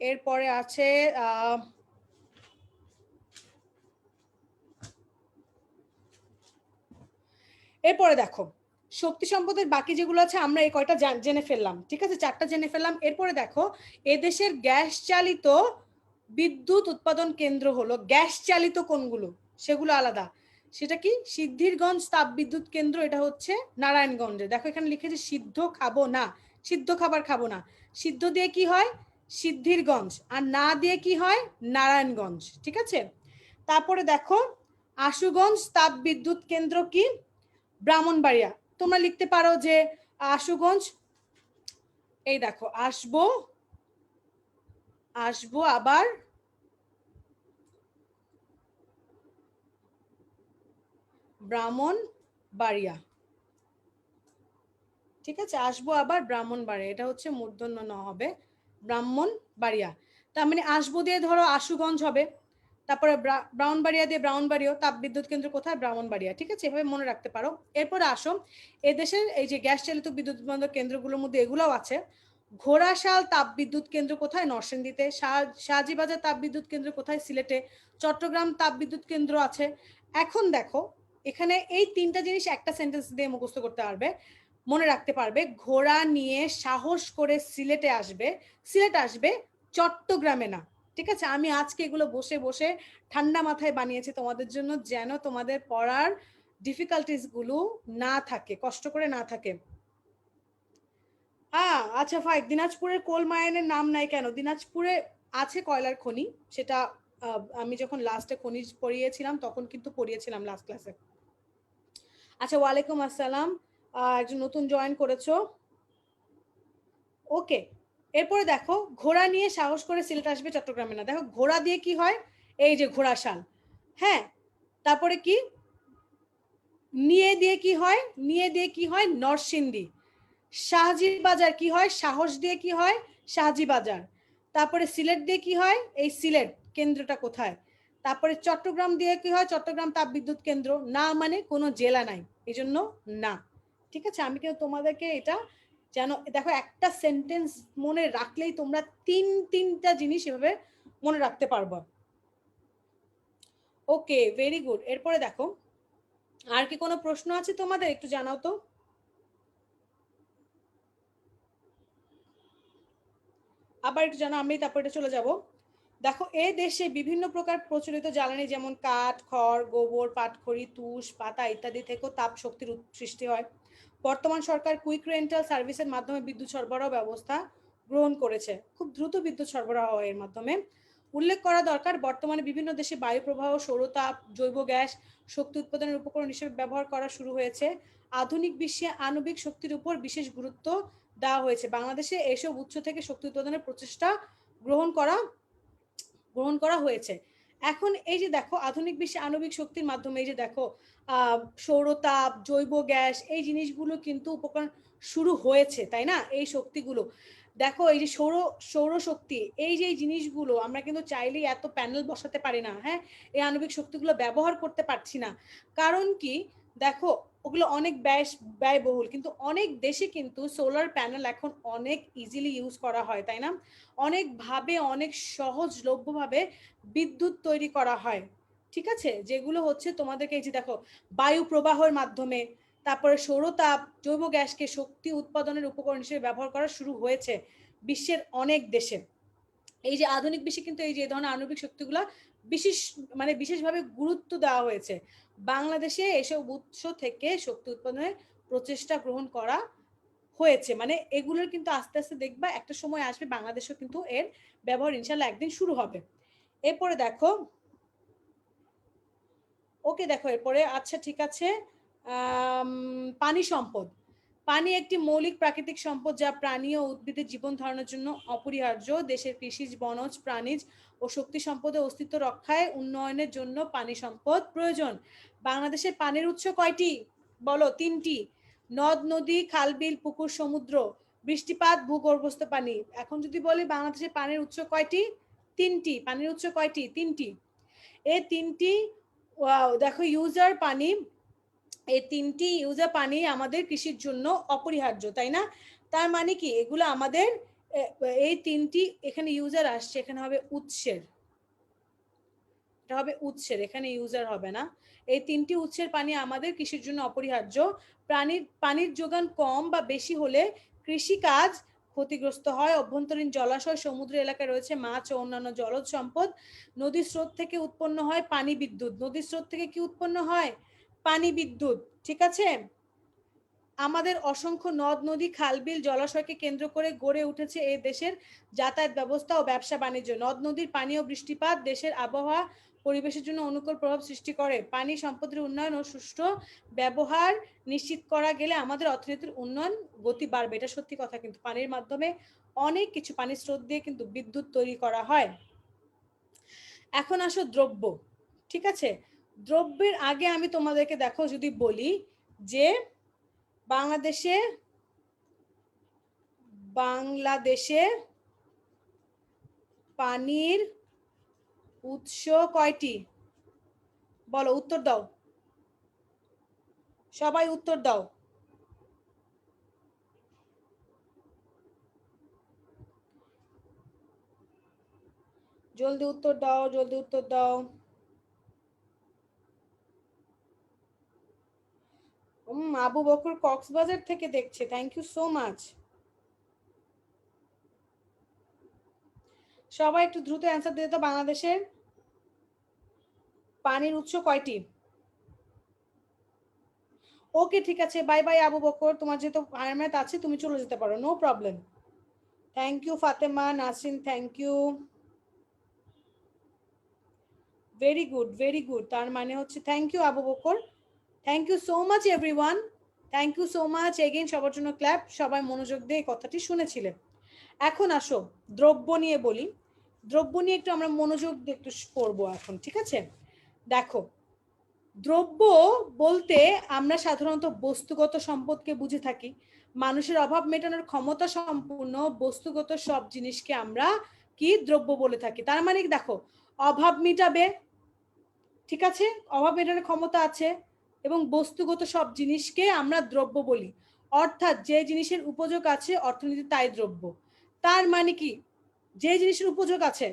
B: এরপরে আছে এরপরে দেখো শক্তি সম্পদের বাকি যেগুলো আছে আমরা এই কয়টা জেনে ফেললাম। ঠিক আছে, 4টা জেনে ফেললাম। এরপরে দেখো এদেশের গ্যাস চালিত বিদ্যুৎ উৎপাদন কেন্দ্র হলো, গ্যাস চালিত কোনগুলো সেগুলো আলাদা। সেটা কি, সিদ্ধিরগঞ্জ তাপ বিদ্যুৎ কেন্দ্র, এটা হচ্ছে নারায়ণগঞ্জে। দেখো এখানে লিখেছে সিদ্ধ খাবো না, সিদ্ধ খাবার খাবো না, সিদ্ধ দিয়ে কি হয় সিদ্ধিরগঞ্জ, আর না দিয়ে কি হয় নারায়ণগঞ্জ। ঠিক আছে, তারপরে দেখো আশুগঞ্জ তাপ বিদ্যুৎ কেন্দ্র কি ব্রাহ্মণবাড়িয়া। তোমরা লিখতে পারো যে আশুগঞ্জ, এই দেখো আসবো আসবো আবার ব্রাহ্মণবাড়িয়া। ঠিক আছে, আসবো আবার ব্রাহ্মণবাড়িয়া, এটা হচ্ছে মূর্ধন্য ন হবে ব্রাহ্মণবাড়িয়া। তার মানে আসবো দিয়ে ধরো আশুগঞ্জ হবে, তারপরে ব্রাহ্মণবাড়িয়া দিয়ে ব্রাহ্মণবাড়িয়া, তাপ বিদ্যুৎ কেন্দ্র কোথায় ব্রাহ্মণবাড়িয়া। ঠিক আছে, এভাবে মনে রাখতে পারো। এরপরে আসো এদেশের এই যে গ্যাস চালিত বিদ্যুৎ উৎপাদন কেন্দ্রগুলোর মধ্যে এগুলোও আছে। ঘোড়াশাল তাপ বিদ্যুৎ কেন্দ্র কোথায় নরসিংদীতে, শাহজিবাজার তাপ বিদ্যুৎ কেন্দ্র কোথায় সিলেটে, চট্টগ্রাম তাপ বিদ্যুৎ কেন্দ্র আছে। এখন দেখো এখানে এই 3টা জিনিস একটা সেন্টেন্স দিয়ে মুখস্থ করতে পারবে, মনে রাখতে পারবে। ঘোড়া নিয়ে সাহস করে সিলেটে আসবে, সিলেট আসবে চট্টগ্রামে না। ঠিক আছে, আমি আজকে এগুলো বসে বসে ঠান্ডা মাথায় বানিয়েছি তোমাদের জন্য, যেন তোমাদের পড়ার ডিফিকাল্টিস গুলো না থাকে, কষ্ট করে না থাকে। আচ্ছা ফাইক, দিনাজপুরের কোল মাইনের নাম নাই কেন? দিনাজপুরে আছে কয়লার খনি, সেটা আমি যখন লাস্টে খনিজ পড়িয়েছিলাম তখন কিন্তু পড়িয়েছিলাম লাস্ট ক্লাসে। আচ্ছা ওয়ালাইকুম আসসালাম, একজন নতুন জয়েন করেছো, ওকে। এরপরে দেখো ঘোড়া নিয়ে সাহস করে সিলেট আসবে চট্টগ্রামে না, দেখো ঘোড়া দিয়ে কি হয় এই যে ঘোড়াশাল, হ্যাঁ। তারপরে কি নিয়ে দিয়ে কি হয়, নিয়ে দিয়ে কি হয় নরসিংদী। শাহজি বাজার কি হয়, সাহস দিয়ে কি হয় শাহজি বাজার। তারপরে সিলেট দিয়ে কি হয় এই সিলেট কেন্দ্রটা কোথায়। তারপরে চট্টগ্রাম দিয়ে কি হয় চট্টগ্রাম তাপ বিদ্যুৎ কেন্দ্র, না মানে কোনো জেলা নাই, এই জন্য না। ঠিক আছে, আমি কিন্তু তোমাদেরকে এটা যেন দেখো একটা সেন্টেন্স মনে রাখলেই তোমরা তিনটা জিনিস এভাবে মনে রাখতে পারবো। ওকে ভেরি গুড। এরপরে দেখো আর কি কোনো প্রশ্ন আছে তোমাদের, একটু জানাও তো। আবার একটু জানো, আমি তারপরে চলে যাব। দেখো এই দেশে বিভিন্ন প্রকার প্রচলিত জ্বালানি যেমন কাঠ, খড়, গোবর, পাটখড়ি, তুষ, পাতা ইত্যাদি থেকেও তাপ শক্তির সৃষ্টি হয়। বর্তমান সরকার কুইক রেন্টাল সার্ভিসের মাধ্যমে বিদ্যুৎ সরবরাহ ব্যবস্থা গ্রহণ করেছে, খুব দ্রুত বিদ্যুৎ সরবরাহ হয় এর মাধ্যমে। উল্লেখ করা দরকার বর্তমানে বিভিন্ন দেশে বায়ু প্রবাহ, সৌরতাপ, জৈব গ্যাস শক্তি উৎপাদনের উপকরণ হিসেবে ব্যবহার করা শুরু হয়েছে। আধুনিক বিশ্বে আণবিক শক্তির উপর বিশেষ গুরুত্ব দেওয়া হয়েছে। বাংলাদেশে এসব উৎস থেকে শক্তি উৎপাদনের প্রচেষ্টা গ্রহণ করা হয়েছে। এখন এই যে দেখো আধুনিক বিশ্বে আণবিক শক্তির মাধ্যমে এই যে দেখো সৌরতাপ, জৈব গ্যাস, এই জিনিসগুলো কিন্তু উপকরণ শুরু হয়েছে, তাই না? এই শক্তিগুলো দেখো, এই যে সৌরশক্তি, এই যে জিনিসগুলো আমরা কিন্তু চাইলেই এত প্যানেল বসাতে পারি না, হ্যাঁ, এই আণবিক শক্তিগুলো ব্যবহার করতে পারছি না। কারণ কি, দেখো ওগুলো অনেক ব্যয়বহুল, কিন্তু অনেক দেশে কিন্তু সোলার প্যানেল এখন অনেক ইজিলি ইউজ করা হয়, তাই না? অনেকভাবে অনেক সহজলভ্যভাবে বিদ্যুৎ তৈরি করা হয়। ঠিক আছে, যেগুলো হচ্ছে তোমাদেরকে এই যে দেখো বায়ু প্রবাহের মাধ্যমে, তারপরে সৌরতাপ, জৈব গ্যাসকে শক্তি উৎপাদনের উপকরণ হিসেবে ব্যবহার করা শুরু হয়েছে বিশ্বের অনেক দেশে। এই যে আধুনিক বিশ্বে কিন্তু এই যে ধরনের আণবিক শক্তিগুলা বিশেষভাবে গুরুত্ব দেওয়া হয়েছে। বাংলাদেশে এসব উৎস থেকে শক্তি উৎপাদনের প্রচেষ্টা গ্রহণ করা হয়েছে, মানে এগুলোর কিন্তু আস্তে আস্তে দেখবা একটা সময় আসবে বাংলাদেশেও কিন্তু এর ব্যবহার ইনশাল্লাহ একদিন শুরু হবে। এরপরে দেখো, ওকে দেখো এরপরে, আচ্ছা ঠিক আছে, পানি সম্পদ। পানি একটি মৌলিক প্রাকৃতিক সম্পদ যা প্রাণী ও উদ্ভিদের জীবন ধারণের জন্য অপরিহার্য। দেশের কৃষিজ, বনজ, প্রাণীজ ও শক্তি সম্পদের অস্তিত্ব রক্ষায় উন্নয়নের জন্য পানি সম্পদ প্রয়োজন। বাংলাদেশের পানির উৎস কয়টি? বলো। 3টি। নদ নদী, খাল বিল, পুকুর, সমুদ্র, বৃষ্টিপাত, ভূগর্ভস্থ পানি। এখন যদি বলি বাংলাদেশের পানির উৎস কয়টি? 3টি। পানির উৎস কয়টি? 3টি। এই 3টি দেখো ইউজার পানি, এই 3টি ইউজার পানি আমাদের কৃষির জন্য অপরিহার্য, তাই না? তার মানে কি এগুলো আমাদের এই 3টি, এখানে ইউজার আসছে, এখানে হবে উৎসের, এটা হবে উৎসের, এখানে ইউজার হবে না। এই 3টি উৎসের পানি আমাদের কৃষির জন্য অপরিহার্য। পানির যোগান কম বা বেশি হলে কৃষিকাজ ক্ষতিগ্রস্ত হয়। অভ্যন্তরীণ জলাশয়, সমুদ্র এলাকায় রয়েছে মাছ ও অন্যান্য জলজ সম্পদ। নদীর স্রোত থেকে উৎপন্ন হয় পানি বিদ্যুৎ। নদীর স্রোত থেকে কি উৎপন্ন হয়? পানি বিদ্যুৎ। ঠিক আছে। আমাদের অসংখ্য নদ নদী, খাল বিল, জলাশয়কে কেন্দ্র করে গড়ে উঠেছে এই দেশের যাতায়াত ব্যবস্থা ও ব্যবসা বাণিজ্য। নদ নদীর পানি ও বৃষ্টিপাত দেশের আবহাওয়া পরিবেশের জন্য অনুকূল প্রভাব সৃষ্টি করে। পানি সম্পদের উন্নয়ন ও সুষ্ঠু ব্যবহার নিশ্চিত করা গেলে আমাদের অর্থনীতির উন্নয়ন গতি বাড়বে। এটা সত্যি কথা, কিন্তু পানির মাধ্যমে অনেক কিছু, পানির স্রোত দিয়ে কিন্তু বিদ্যুৎ তৈরি করা হয়। এখন আসো দ্রব্য। ঠিক আছে, দ্রব্যের আগে আমি তোমাদেরকে দেখো যদি বলি যে বাংলাদেশে পানির উৎস কয়টি? বলো, উত্তর দাও, সবাই উত্তর দাও। জলদি উত্তর দাও, জলদি উত্তর দাও। আবু বকর কক্সবাজার থেকে দেখছে, থ্যাংক ইউ সো মাচ। সবাই একটু দ্রুত অ্যান্সার দিয়ে দাও, বাংলাদেশের পানির উৎস কয়টি? ওকে ঠিক আছে, বাই বাই আবু বকর, তোমার যেহেতু আয়ারম্যাথ আছে তুমি চলে যেতে পারো, no problem. Thank you Fatema Nasrin, thank you, very good very good. তার মানে হচ্ছে thank you Abu Bakr, thank you so much everyone, thank you so much again. সবার জন্য ক্ল্যাপ, সবাই মনোযোগ দিয়ে কথাটি শুনেছিলেন। এখন আসো দ্রব্য নিয়ে বলি, দ্রব্য নিয়ে একটু আমরা মনোযোগ দিয়ে একটু পড়বো এখন। ঠিক আছে, দেখো দ্রব্য বলতে আমরা সাধারণত বস্তুগত সম্পদকে বুঝে থাকি। মানুষের অভাব মেটানোর ক্ষমতা সম্পূর্ণ বস্তুগত সব জিনিসকে আমরা কি দ্রব্য বলে থাকি। তার মানে দেখো অভাব মিটাবে, ঠিক আছে, অভাব মেটানোর ক্ষমতা আছে, এবং বস্তুগত সব জিনিসকে আমরা দ্রব্য বলি, অর্থাৎ যে জিনিসের উপযোগ আছে অর্থনীতি তাই দ্রব্য। তার মানে কি যে জিনিসের উপযোগ আছে,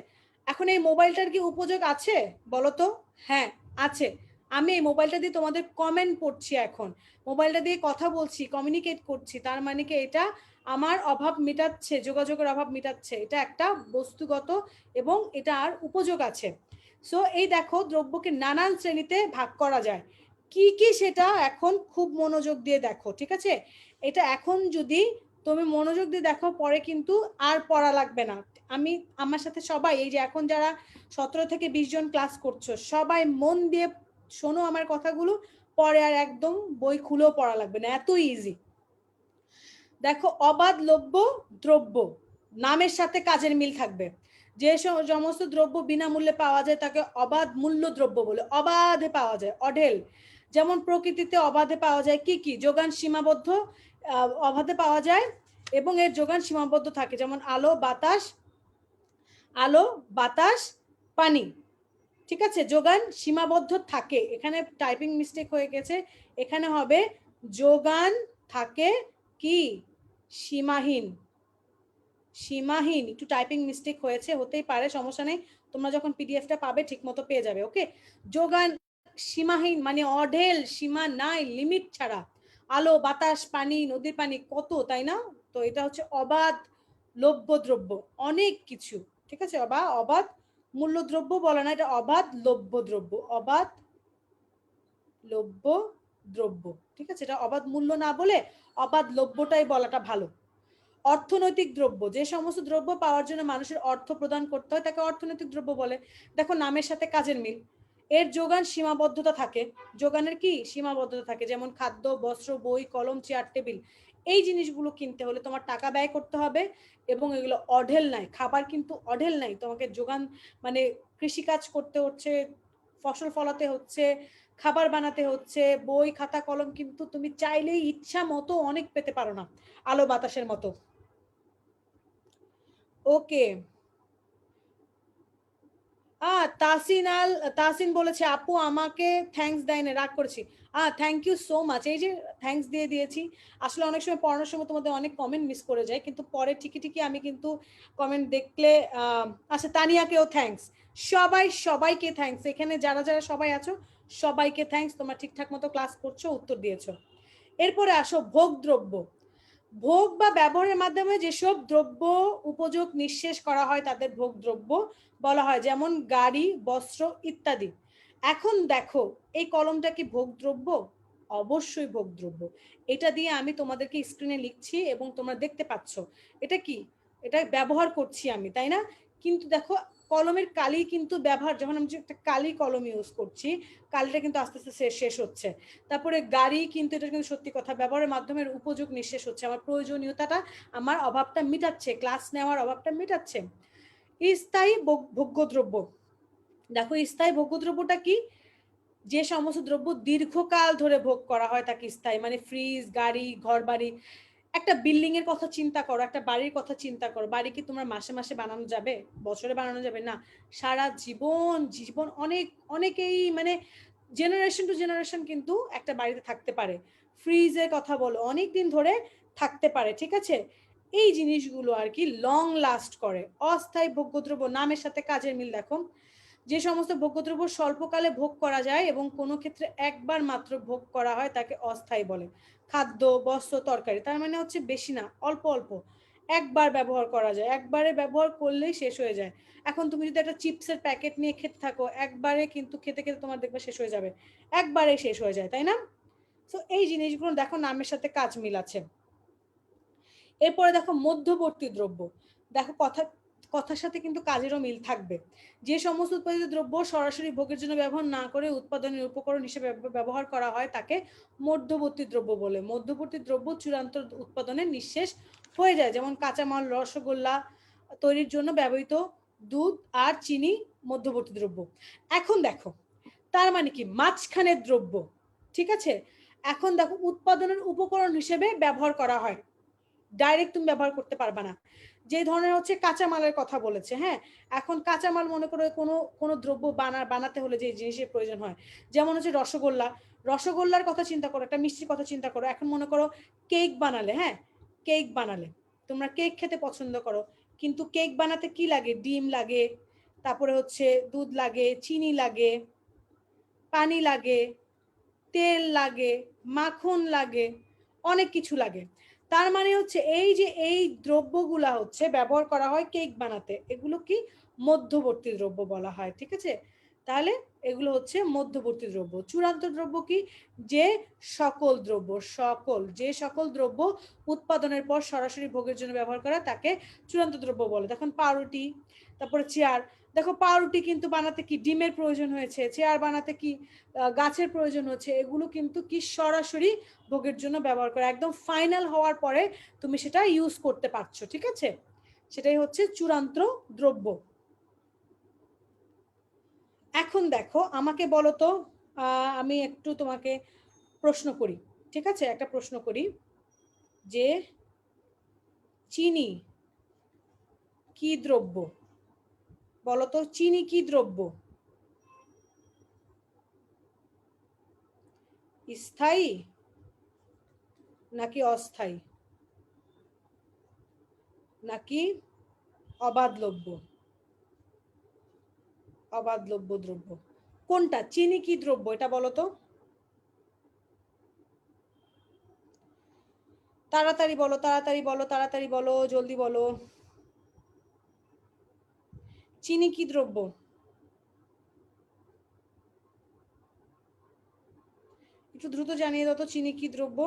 B: এখন এই মোবাইলটার কি উপযোগ আছে বলো তো? হ্যাঁ আছে। আমি এই মোবাইলটা দিয়ে তোমাদের কমেন্ট পড়ছি, এখন মোবাইলটা দিয়ে কথা বলছি, কমিউনিকেট করছি, তার মানে কি এটা আমার অভাব মেটাচ্ছে, যোগাযোগের অভাব মেটাচ্ছে, এটা একটা বস্তুগত এবং এটা আর উপযোগ আছে। সো এই দেখো দ্রব্যকে নানান শ্রেণীতে ভাগ করা যায়। কি কি সেটা এখন খুব মনোযোগ দিয়ে দেখো, ঠিক আছে? এটা এখন যদি তুমি মনোযোগ দিয়ে দেখো পরে কিন্তু আর পড়া লাগবে না। আমি আমার সাথে সবাই এই যে এখন যারা 17 থেকে 20 জন ক্লাস করছো সবাই মন দিয়ে শোনো আমার কথাগুলো, পরে আর একদম বই খুলেও পড়া লাগবে না, এত ইজি। দেখো অবাধ লভ্য দ্রব্য, নামের সাথে কাজের মিল থাকবে। যে সমস্ত দ্রব্য বিনামূল্যে পাওয়া যায় তাকে অবাধ মূল্য দ্রব্য বলে, অবাধে পাওয়া যায়, অঢেল। যেমন প্রকৃতিতে অবাধে পাওয়া যায় কি কি? যোগান সীমাবদ্ধ, অবাধে পাওয়া যায় এবং এর যোগান সীমাবদ্ধ থাকে, যেমন আলো বাতাস পানি। ঠিক আছে, যোগান সীমাবদ্ধ থাকে, এখানে টাইপিং মিস্টেক হয়ে গেছে, এখানে হবে যোগান থাকে কি সীমাহীন, সীমাহীন, একটু টাইপিং মিস্টেক হয়েছে, হতেই পারে, সমস্যা নেই, তোমরা যখন পিডিএফটা পাবে ঠিক মতো পেয়ে যাবে। ওকে, যোগান সীমাহীন মানে অঢেল, সীমা নাই, লিমিট ছাড়া, আলো, বাতাস, পানি, নদীর পানি কত, তাই না? তো এটা হচ্ছে অবাধ লভ্য দ্রব্য, অনেক কিছু, ঠিক আছে? অবাধ মূল্য দ্রব্য বলে না, এটা অবাধ লভ্য দ্রব্য, অবাধ লভ্য দ্রব্য, ঠিক আছে? এটা অবাধ মূল্য না বলে অবাধ লভ্যটাই বলাটা ভালো। অর্থনৈতিক দ্রব্য, যে সমস্ত দ্রব্য পাওয়ার জন্য মানুষের অর্থ প্রদান করতে হয় তাকে অর্থনৈতিক দ্রব্য বলে। দেখো নামের সাথে কাজের মিল। এর যোগান সীমাবদ্ধতা থাকে, যোগানের কি সীমাবদ্ধতা থাকে, যেমন খাদ্য, বস্ত্র, বই, কলম, চেয়ার, টেবিল, এই জিনিসগুলো কিনতে হলে তোমার টাকা ব্যয় করতে হবে, এবং এগুলো অঢেল নাই, খাবার কিন্তু অঢেল নাই, তোমাকে যোগান মানে কৃষিকাজ করতে হচ্ছে, ফসল ফলাতে হচ্ছে, খাবার বানাতে হচ্ছে, বই খাতা কলম কিন্তু তুমি চাইলেই ইচ্ছা মতো অনেক পেতে পারো না, আলো বাতাসের মতো। ওকে, তাসিন বলেছে আপু আমাকে থ্যাঙ্কস দেয় না, রাগ করেছি। থ্যাংক ইউ সো মাচ, এই যে থ্যাঙ্কস দিয়ে দিয়েছি। আসলে অনেক সময় পড়ানোর সময় তোমাদের অনেক কমেন্ট মিস করে যায়, কিন্তু পরে ঠিকই ঠিকই আমি কিন্তু কমেন্ট দেখলে আচ্ছা তানিয়াকেও থ্যাঙ্কস, সবাইকে থ্যাঙ্কস, এখানে যারা যারা সবাই আছো সবাইকে থ্যাঙ্কস, তোমরা ঠিকঠাক মতো ক্লাস করছো, উত্তর দিয়েছো। এরপরে আসো ভোগ দ্রব্য। ভোগ বা ব্যবহারের মাধ্যমে যেসব দ্রব্য উপযোগ নিঃশেষ করা হয় তাদের ভোগ দ্রব্য বলা হয়, যেমন গাড়ি, বস্ত্র ইত্যাদি। এখন দেখো এই কলমটা কি ভোগ দ্রব্য? অবশ্যই ভোগ দ্রব্য। এটা দিয়ে আমি তোমাদেরকে স্ক্রিনে লিখছি এবং তোমরা দেখতে পাচ্ছ এটা কি, এটা ব্যবহার করছি আমি, তাই না? কিন্তু দেখো কলমের কালি কিন্তু ব্যবহার, যখন আমি একটা কালি কলম ইউজ করছি, কালিটা কিন্তু আস্তে আস্তে শেষ হচ্ছে। তারপরে গাড়ি, কিন্তু এটা কিন্তু সত্যি কথা, ব্যবহারের মাধ্যমে উপযোগ নিঃশেষ হচ্ছে, আমার প্রয়োজনীয়তাটা, আমার অভাবটা মিটাচ্ছে, ক্লাস নেওয়ার অভাবটা মিটাচ্ছে। স্থায়ী ভোগ্যদ্রব্য, দেখো স্থায়ী ভোগ্যদ্রব্যটা কি? যে সমস্ত দ্রব্য দীর্ঘকাল ধরে ভোগ করা হয় তাকে স্থায়ী, মানে ফ্রিজ, গাড়ি, ঘর বাড়ি। একটা বিল্ডিং এর কথা চিন্তা করো, একটা বাড়ির কথা চিন্তা করো, বাড়ি কি তোমার মাসে মাসে বানানো যাবে, বছরে বানানো যাবে না, সারা জীবন জীবন অনেকেই মানে জেনারেশন টু জেনারেশন কিন্তু একটা বাড়িতে থাকতে পারে। ফ্রিজের কথা বলো, অনেক দিন ধরে থাকতে পারে, ঠিক আছে? এই জিনিসগুলো আর কি লং লাস্ট করে। অস্থায়ী ভোগ্যদ্রব্য, নামের সাথে কাজের মিল দেখো, যে সমস্ত ভোগ্যদ্রব্য স্বল্পকালে ভোগ করা যায় এবং কোনো ক্ষেত্রে একবার মাত্র ভোগ করা হয় তাকে অস্থায়ী বলে। খাদ্য, বস্ত্র, তরকারি, তার মানে হচ্ছে বেশি না, অল্প অল্প একবার ব্যবহার করা যায়, একবারে ব্যবহার করলেই শেষ হয়ে যায়। এখন তুমি যদি একটা চিপসের প্যাকেট নিয়ে খেতে থাকো, একবারে কিন্তু খেতে খেতে তোমার দেখবে শেষ হয়ে যাবে, একবারে শেষ হয়ে যায়, তাই না? তো এই জিনিসগুলো দেখো নামের সাথে কাজ মিল আছে। এরপরে দেখো মধ্যবর্তী দ্রব্য, দেখো কথার সাথে কিন্তু কাজেরও মিল থাকবে। যে সমস্ত উৎপাদিত দ্রব্য সরাসরি ভোগের জন্য ব্যবহার না করে উৎপাদনের উপকরণ হিসেবে ব্যবহার করা হয় তাকে মধ্যবর্তী দ্রব্য বলে। মধ্যবর্তী দ্রব্য চূড়ান্ত উৎপাদনে নিঃশেষ হয়ে যায়, যেমন কাঁচামাল, রসগোল্লা তৈরির জন্য ব্যবহৃত দুধ আর চিনি মধ্যবর্তী দ্রব্য। এখন দেখো তার মানে কি মাঝখানের দ্রব্য, ঠিক আছে? এখন দেখো উৎপাদনের উপকরণ হিসেবে ব্যবহার করা হয়, ডাইরেক্ট তুমি ব্যবহার করতে পারবে না। যে ধরনের হচ্ছে কাঁচামালের কথা বলেছে, হ্যাঁ, এখন কাঁচামাল মনে করো কোনো দ্রব্য বানাতে হলে যে জিনিসের প্রয়োজন হয়, যেমন হচ্ছে রসগোল্লার কথা চিন্তা করো, একটা মিষ্টির কথা চিন্তা করো। এখন মনে করো কেক বানালে, হ্যাঁ, কেক বানালে তোমরা কেক খেতে পছন্দ করো, কিন্তু কেক বানাতে কি লাগে? ডিম লাগে, তারপরে হচ্ছে দুধ লাগে, চিনি লাগে, পানি লাগে, তেল লাগে, মাখন লাগে, অনেক কিছু লাগে। তার মানে হচ্ছে এই যে এই দ্রব্যগুলা হচ্ছে ব্যবহার করা হয় কেক বানাতে, এগুলো কি মধ্যবর্তী দ্রব্য বলা হয়, ঠিক আছে? তাহলে এগুলো হচ্ছে মধ্যবর্তী দ্রব্য। চূড়ান্ত দ্রব্য কি? যে সকল দ্রব্য উৎপাদনের পর সরাসরি ভোগের জন্য ব্যবহার করা তাকে চূড়ান্ত দ্রব্য বলে। দেখুন পাউরুটি, তারপরে চেয়ার, দেখো পাউরুটি কিন্তু বানাতে কি ডিমের প্রয়োজন হয়েছে, চেয়ার বানাতে কি গাছের প্রয়োজন হচ্ছে, এগুলো কিন্তু কি সরাসরি ভোগের জন্য ব্যবহার করে, একদম ফাইনাল হওয়ার পরে তুমি সেটা ইউজ করতে পারছো, ঠিক আছে? সেটাই হচ্ছে চূড়ান্ত দ্রব্য। এখন দেখো আমাকে বলো তো, আমি একটু তোমাকে প্রশ্ন করি, ঠিক আছে? একটা প্রশ্ন করি যে চিনি কি দ্রব্য? বলো তো চিনি কি দ্রব্য? স্থায়ী নাকি অস্থায়ী নাকি অবাধলব্য? অবাধলব্য দ্রব্য কোনটা? চিনি কি দ্রব্য এটা বলো তো? তাড়াতাড়ি বলো, তাড়াতাড়ি বলো, তাড়াতাড়ি বলো, জলদি বলো। চিনি কি দ্রব্য? একটু দ্রুত জানিয়ে দাও তো, চিনি কি দ্রব্য?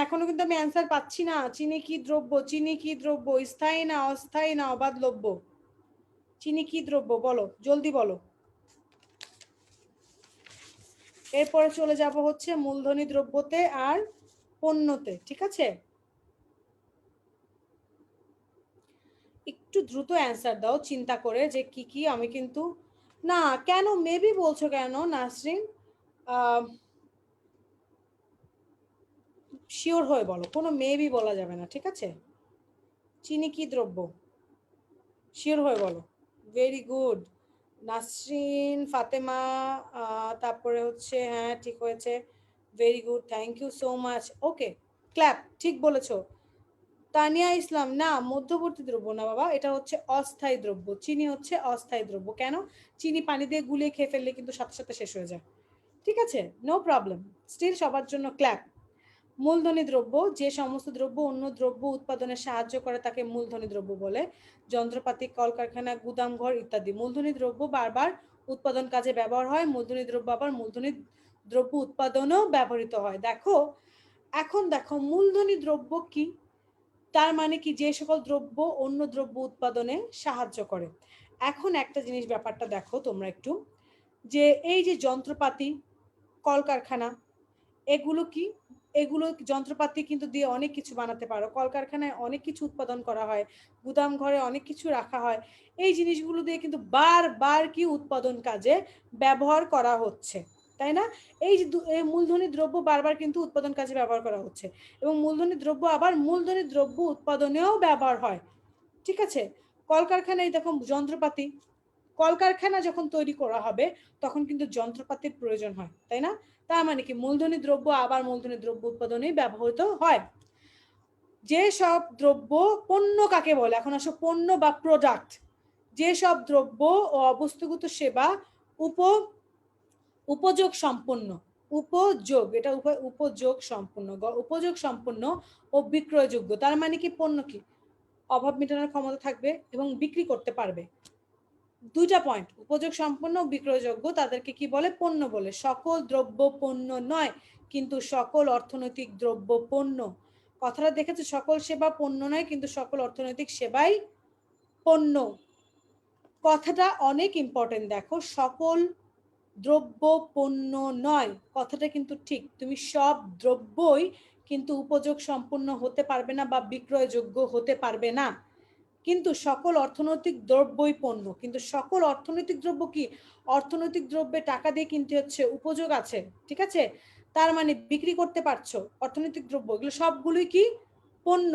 B: এখনো কিন্তু আমি অ্যান্সার পাচ্ছি না। চিনি কি দ্রব্য? চিনি কি দ্রব্য? স্থায়ী না অস্থায়ী না অবাধলব্য? চিনি কি দ্রব্য? বলো, জলদি বলো। এরপরে চলে যাব হচ্ছে মূলধনী দ্রব্যতে আর পণ্যতে, ঠিক আছে? একটু দ্রুত অ্যান্সার দাও চিন্তা করে যে কি কি। আমি কিন্তু না, কেন মেবি বলছো কেন নাসরিন? শিওর হয়ে বলো, কোনো মেবি বলা যাবে না, ঠিক আছে? চিনি কি দ্রব্য? শিওর হয়ে বলো। ভেরি গুড নাসরিন, ফাতেমা, তারপরে হচ্ছে হ্যাঁ ঠিক হয়েছে, very good, thank you so much. Okay, clap, ঠিক বলেছো। তানিয়া ইসলাম, না মধ্যবর্তী দ্রব্য না বাবা, এটা হচ্ছে অস্থায়ী দ্রব্য। চিনি হচ্ছে অস্থায়ী দ্রব্য। কেন? চিনি পানি দিয়ে গুলিয়ে খেয়ে ফেললে কিন্তু সাথে সাথে শেষ হয়ে যায়, ঠিক আছে? নো প্রবলেম, স্টিল সবার জন্য ক্ল্যাপ। মূলধনী দ্রব্য, যে সমস্ত দ্রব্য অন্য দ্রব্য উৎপাদনে সাহায্য করে তাকে মূলধনী দ্রব্য বলে। যন্ত্রপাতি, কলকারখানা, গুদামঘর ইত্যাদি মূলধনী দ্রব্য বারবার উৎপাদন কাজে ব্যবহার হয়। মূলধনী দ্রব্য আবার মূলধনী দ্রব্য উৎপাদনেও ব্যবহৃত হয়। দেখো, এখন দেখো মূলধনী দ্রব্য কি, তার মানে কি যে সকল দ্রব্য অন্য দ্রব্য উৎপাদনে সাহায্য করে। এখন একটা জিনিস ব্যাপারটা দেখো তোমরা একটু, যে এই যে যন্ত্রপাতি, কলকারখানা, এগুলো কি? এগুলো যন্ত্রপাতি কিন্তু দিয়ে অনেক কিছু বানাতে পারো, কলকারখানায় অনেক কিছু উৎপাদন করা হয়, গুদাম ঘরে অনেক কিছু রাখা হয়। এই জিনিসগুলো দিয়ে কিন্তু বারবার কি উৎপাদন কাজে ব্যবহার করা হচ্ছে, তাই না? এই যে মূলধনী দ্রব্য বারবার কিন্তু উৎপাদন কাজে ব্যবহার করা হচ্ছে, এবং মূলধনী দ্রব্য আবার মূলধনী দ্রব্য উৎপাদনেও ব্যবহার হয়, ঠিক আছে? কলকারখানায় দেখো যন্ত্রপাতি, কলকারখানা যখন তৈরি করা হবে তখন কিন্তু যন্ত্রপাতির প্রয়োজন হয়, তাই না? তার মানে কি মূলধনী দ্রব্য আবার মূলধনী দ্রব্য উৎপাদনে ব্যবহৃত হয়। যে সব দ্রব্য, পণ্য কাকে বলে? এখন আসো পণ্য বা প্রোডাক্ট। যে সব দ্রব্য ও অবস্থাগত সেবা উপযোগ সম্পন্ন, উপযোগ, এটা উপযোগ সম্পন্ন, উপযোগ সম্পন্ন ও বিক্রয়যোগ্য। তার মানে কি পণ্য কি? অভাব মেটানোর ক্ষমতা থাকবে এবং বিক্রি করতে পারবে। দুইটা পয়েন্ট, উপযোগ সম্পন্ন ও বিক্রয়যোগ্য, তাদেরকে কি বলে? পণ্য বলে। সকল দ্রব্য পণ্য নয়, কিন্তু সকল অর্থনৈতিক দ্রব্য পণ্য। কথাটা দেখেছো? সকল সেবা পণ্য নয়, কিন্তু সকল অর্থনৈতিক সেবাই পণ্য। কথাটা অনেক ইম্পর্টেন্ট। দেখো, সকল দ্রব্য পণ্য নয়, কথাটা কিন্তু ঠিক। তুমি সব দ্রব্যই কিন্তু উপযোগ সম্পন্ন হতে পারবে না বা বিক্রয়যোগ্য হতে পারবে না, কিন্তু সকল অর্থনৈতিক দ্রব্যই পণ্য। কিন্তু সকল অর্থনৈতিক দ্রব্য কি? অর্থনৈতিক দ্রব্যে টাকা দিয়ে কিনতে হচ্ছে, উপযোগ আছে, ঠিক আছে? তার মানে বিক্রি করতে পারছো। অর্থনৈতিক দ্রব্য এগুলো সবগুলোই কি? পণ্য।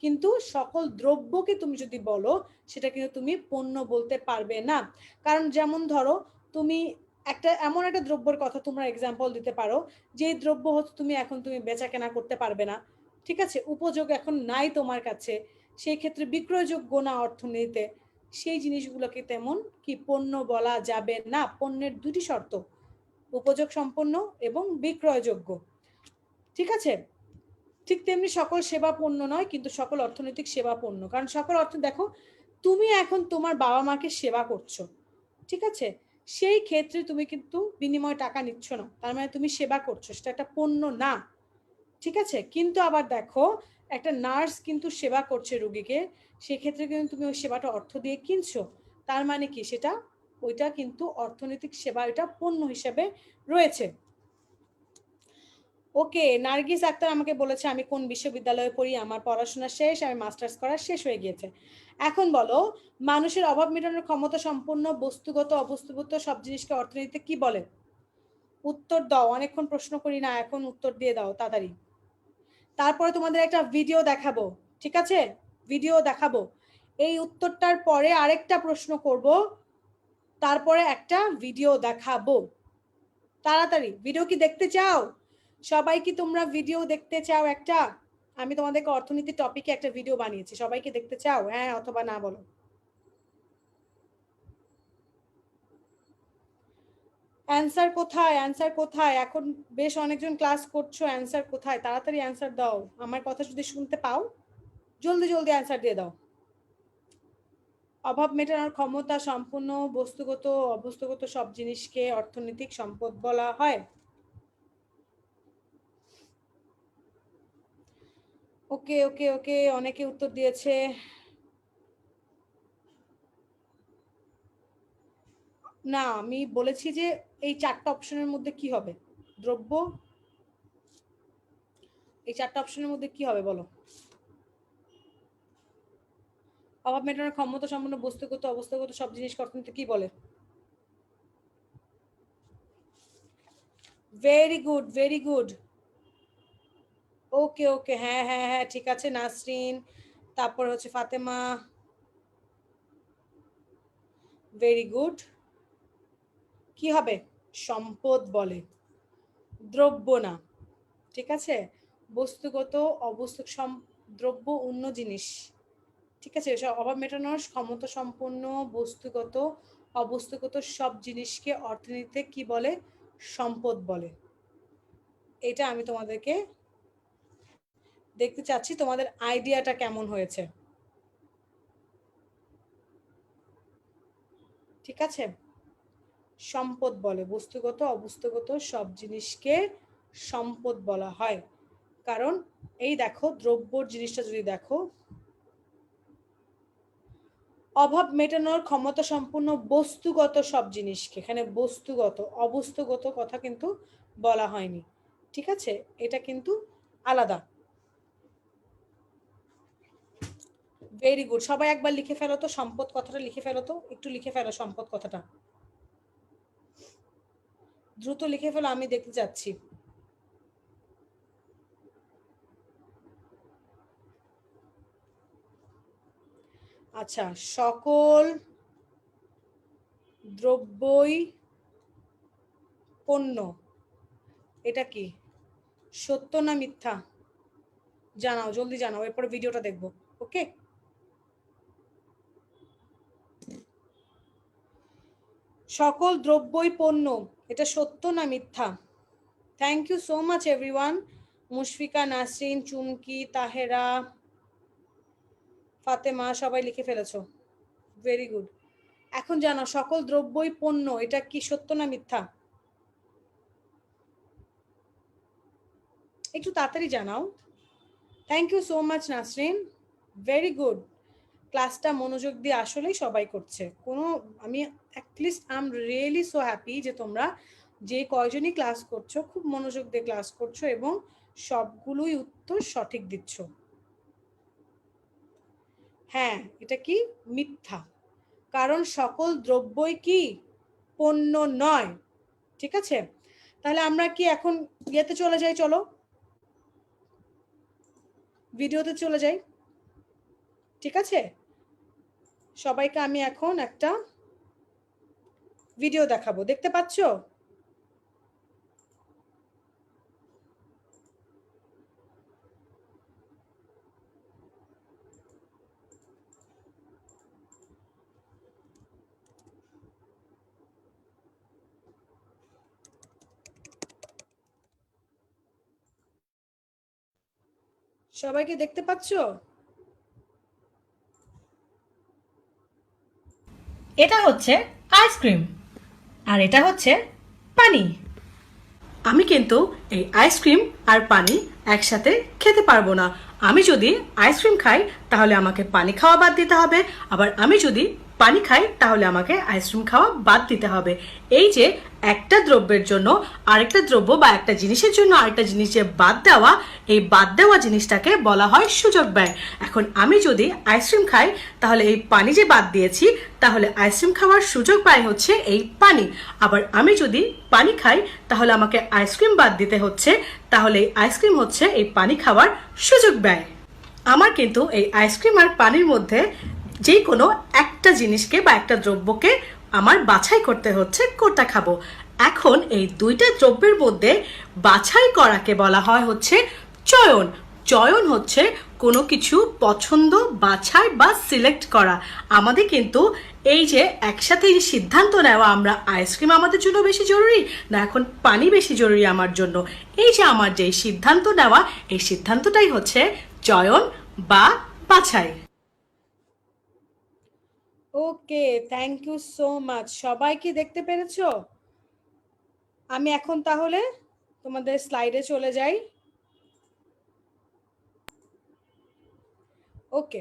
B: কিন্তু সকল দ্রব্যকে তুমি যদি বলো, সেটা কিন্তু তুমি পণ্য বলতে পারবে না। কারণ যেমন ধরো, তুমি একটা এমন একটা দ্রব্যের কথা তোমরা এক্সাম্পল দিতে পারো, যে দ্রব্য হচ্ছে তুমি বেচা কেনা করতে পারবে না, ঠিক আছে? উপযোগ এখন নাই তোমার কাছে, সেই ক্ষেত্রে বিক্রয়যোগ্য না অর্থনীতিতে, সেই জিনিসগুলোকে তেমন কি পণ্য বলা যাবে না। পণ্যের দুটি শর্ত, উপযোগ সম্পন্ন এবং বিক্রয়যোগ্য, ঠিক আছে? ঠিক তেমনি সকল সেবা পণ্য নয়, কিন্তু সকল অর্থনৈতিক সেবা পণ্য। কারণ সকল অর্থ, দেখো তুমি এখন তোমার বাবা মাকে সেবা করছো, ঠিক আছে? সেই ক্ষেত্রে তুমি কিন্তু বিনিময় টাকা নিচ্ছ না, তার মানে তুমি সেবা করছো, সেটা একটা পণ্য না, ঠিক আছে? কিন্তু আবার দেখো, একটা নার্স কিন্তু সেবা করছে রোগীকে, সেক্ষেত্রে কিন্তু তুমি ওই সেবাটা অর্থ দিয়ে কিনছো, তার মানে কি সেটা, ওইটা কিন্তু অর্থনৈতিক সেবা, এটা পণ্য হিসেবে রয়েছে। ওকে, নার্গিস আক্তার আমাকে বলেছে আমি কোন বিশ্ববিদ্যালয়ে পড়ি, আমার পড়াশোনা শেষ, আমি মাস্টার্স করা শেষ হয়ে গিয়েছে। এখন বলো, মানুষের অভাব মেটানোর ক্ষমতা সম্পন্ন বস্তুগত অবস্তুগত সব জিনিসকে অর্থনীতিতে কি বলে? উত্তর দাও, অনেকক্ষণ প্রশ্ন করি না, এখন উত্তর দিয়ে দাও তাড়াতাড়ি। তারপরে তোমাদের একটা ভিডিও দেখাবো, ঠিক আছে? ভিডিও দেখাবো, এই উত্তরটার পরে আরেকটা প্রশ্ন করব, তারপরে একটা ভিডিও দেখাবো। তাড়াতাড়ি, ভিডিও কি দেখতে চাও? সবাই কি তোমরা ভিডিও দেখতে চাও? একটা, আমি তোমাদেরকে অর্থনীতি টপিকে একটা ভিডিও বানিয়েছি, সবাইকে দেখতে চাও? হ্যাঁ অথবা না বলো। অ্যান্সার কোথায়? অ্যান্সার কোথায়? এখন বেশ অনেকজন ক্লাস করছো, অ্যান্সার কোথায়? তাড়াতাড়ি অ্যান্সার দাও। আমার কথা যদি শুনতে পাও জলদি জলদি অ্যান্সার দিয়ে দাও। অভাব মেটানোর ক্ষমতা সম্পূর্ণ বস্তুগত অবস্তুগত সব জিনিসকে অর্থনৈতিক সম্পদ বলা হয়। ওকে ওকে ওকে, অনেকে উত্তর দিয়েছে। না, আমি বলেছি যে এই চারটা অপশনের মধ্যে কি হবে? দ্রব্য, এই চারটা অপশনের মধ্যে কি হবে বলো? অভাব মেটানোর ক্ষমতা সম্পন্ন বস্তুগত অবস্থাগত সব জিনিসকে অর্থনীতি কি বলে? Very good, very good. Okay okay, হ্যাঁ হ্যাঁ হ্যাঁ, ঠিক আছে। নাসরিন, তারপর হচ্ছে ফাতেমা, ভেরি গুড। কি হবে? সম্পদ বলে, দ্রব্য না। ঠিক আছে, বস্তুগত অবস্তু দ্রব্য অন্য জিনিস। ঠিক আছে, অভাব মেটানোর ক্ষমতা সম্পন্ন বস্তুগত অবস্তুগত সব জিনিসকে অর্থনীতিতে কি বলে? সম্পদ বলে। এটা আমি তোমাদেরকে দেখতে চাচ্ছি তোমাদের আইডিয়াটা কেমন হয়েছে। ঠিক আছে, সম্পদ বলে, বস্তুগত অবস্তুগত সব জিনিসকে সম্পদ বলা হয়। কারণ এই দেখো, দ্রব্যর জিনিসটা যদি দেখো, অভাব মেটানোর ক্ষমতা সম্পূর্ণ বস্তুগত সব জিনিসকে, এখানে বস্তুগত অবস্তুগত কথা কিন্তু বলা হয়নি। ঠিক আছে, এটা কিন্তু আলাদা। ভেরি গুড, সবাই একবার লিখে ফেলো তো সম্পদ কথাটা, লিখে ফেলো তো, একটু লিখে ফেলো সম্পদ কথাটা, দ্রুত লিখে ফেলো, আমি দেখতে চাচ্ছি। আচ্ছা, সকল দ্রব্যই পণ্য, এটা কি সত্য না মিথ্যা? জানাও, জলদি জানাও, এরপরে ভিডিওটা দেখবো। ওকে, সকল দ্রব্যই পণ্য, এটা সত্য না মিথ্যা? Thank you so much everyone. Mushfika, Nasrin, Chumki, Tahera, Fatema, সবাই লিখে ফেলেছো, ভেরি গুড। এখন জানাও, সকল দ্রব্যই পণ্য, এটা কি সত্য না মিথ্যা? একটু তাড়াতাড়ি জানাও। Thank you so much Nasrin, very good. ক্লাসটা মনোযোগ দিয়ে আসলেই সবাই করছে। কোনো আমি at least I am really so happy যে তোমরা যে কয়জনই ক্লাস করছো খুব মনোযোগ দিয়ে ক্লাস করছো এবং সবগুলোই উত্তর সঠিক দিচ্ছ। হ্যাঁ, এটা কি মিথ্যা, কারণ সকল দ্রব্যই কি পণ্য নয়। ঠিক আছে, তাহলে আমরা কি এখন ইয়েতে চলে যাই? চলো ভিডিওতে চলে যাই। ঠিক আছে, সবাইকে আমি এখন একটা ভিডিও দেখাবো, দেখতে পাচ্ছ? সবাইকে দেখতে পাচ্ছ?
C: এটা হচ্ছে আইসক্রিম আর এটা হচ্ছে পানি।
B: আমি কিন্তু এই আইসক্রিম আর পানি একসাথে খেতে পারবো না। আমি যদি আইসক্রিম খাই তাহলে আমাকে পানি খাওয়া বাদ দিতে হবে, আবার আমি যদি পানি খাই তাহলে আমাকে আইসক্রিম খাওয়া বাদ দিতে হবে। এই যে একটা দ্রব্যের জন্য আরেকটা দ্রব্য বা একটা জিনিসের জন্য আরেকটা জিনিসের বাদ দেওয়া, এই বাদ দেওয়া জিনিসটাকে বলা হয় সুযোগ ব্যয়। এখন আমি যদি আইসক্রিম খাই তাহলে এই পানি যে বাদ দিয়েছি, তাহলে আইসক্রিম খাওয়ার সুযোগ ব্যয় হচ্ছে এই পানি। আবার আমি যদি পানি খাই তাহলে আমাকে আইসক্রিম বাদ দিতে হচ্ছে, তাহলে এই আইসক্রিম হচ্ছে এই পানি খাওয়ার সুযোগ ব্যয়। আমার কিন্তু এই আইসক্রিম আর পানির মধ্যে যে কোনো একটা জিনিসকে বা একটা দ্রব্যকে আমার বাছাই করতে হচ্ছে কোনটা খাবো। এখন এই দুইটা দ্রব্যের মধ্যে বাছাই করাকে বলা হয় হচ্ছে চয়ন। চয়ন হচ্ছে
C: কোনো কিছু পছন্দ, বাছাই বা সিলেক্ট করা। আমাদের কিন্তু এই যে একসাথে এই সিদ্ধান্ত নেওয়া আমরা আইসক্রিম আমাদের জন্য বেশি জরুরি না এখন পানি বেশি জরুরি আমার জন্য, এই যে আমার যে সিদ্ধান্ত নেওয়া, এই সিদ্ধান্তটাই হচ্ছে চয়ন বা বাছাই।
B: ওকে, থ্যাংক ইউ সো মাচ। সবাই কি দেখতে পেরেছো? আমি এখন তাহলে তোমাদের স্লাইডে চলে যাই। ওকে,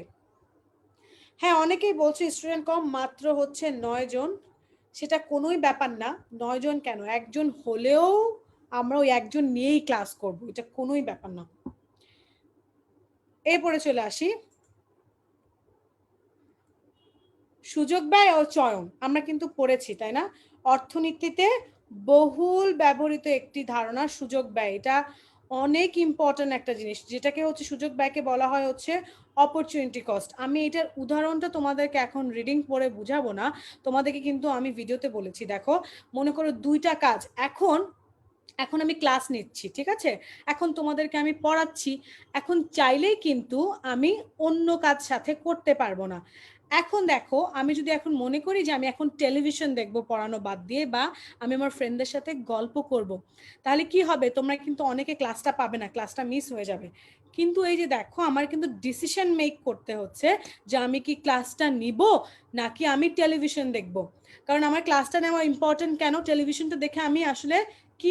B: হ্যাঁ, অনেকেই বলছে স্টুডেন্ট কম, মাত্র হচ্ছে 9 জন। সেটা কোনোই ব্যাপার না, 9 জন কেন, একজন হলেও আমরা ওই একজন নিয়েই ক্লাস করব, এটা কোনোই ব্যাপার না। এরপরে চলে আসি সুযোগ ব্যয় ও চয়ন। আমরা কিন্তু পড়েছি তাই না, অর্থনীতিতে বহুল ব্যবহৃত একটি ধারণা সুযোগ ব্যয়। এটা অনেক ইম্পর্টেন্ট একটা জিনিস, যেটাকে হচ্ছে সুযোগ ব্যয়কে বলা হয় হচ্ছে অপরচুনিটি কস্ট। আমি এটার উদাহরণটা তোমাদেরকে এখন রিডিং পড়ে বুঝাবো না, তোমাদেরকে কিন্তু আমি ভিডিওতে বলেছি। দেখো, মনে করো দুইটা কাজ, এখন আমি ক্লাস নিচ্ছি, ঠিক আছে, এখন তোমাদেরকে আমি পড়াচ্ছি, এখন চাইলেই কিন্তু আমি অন্য কাজ সাথে করতে পারবো না। এখন দেখো, আমি যদি এখন মনে করি যে আমি এখন টেলিভিশন দেখবো পড়ানো বাদ দিয়ে, বা আমি আমার ফ্রেন্ডদের সাথে গল্প করব, তাহলে কি হবে, তোমরা কিন্তু অনেকে ক্লাসটা পাবে না, ক্লাসটা মিস হয়ে যাবে। কিন্তু এই যে দেখো, আমার কিন্তু ডিসিশন মেক করতে হচ্ছে যে আমি কি ক্লাসটা নিব নাকি আমি টেলিভিশন দেখব। কারণ আমার ক্লাসটা নেওয়া ইম্পর্টেন্ট কেন, টেলিভিশনটা দেখে আমি আসলে কি,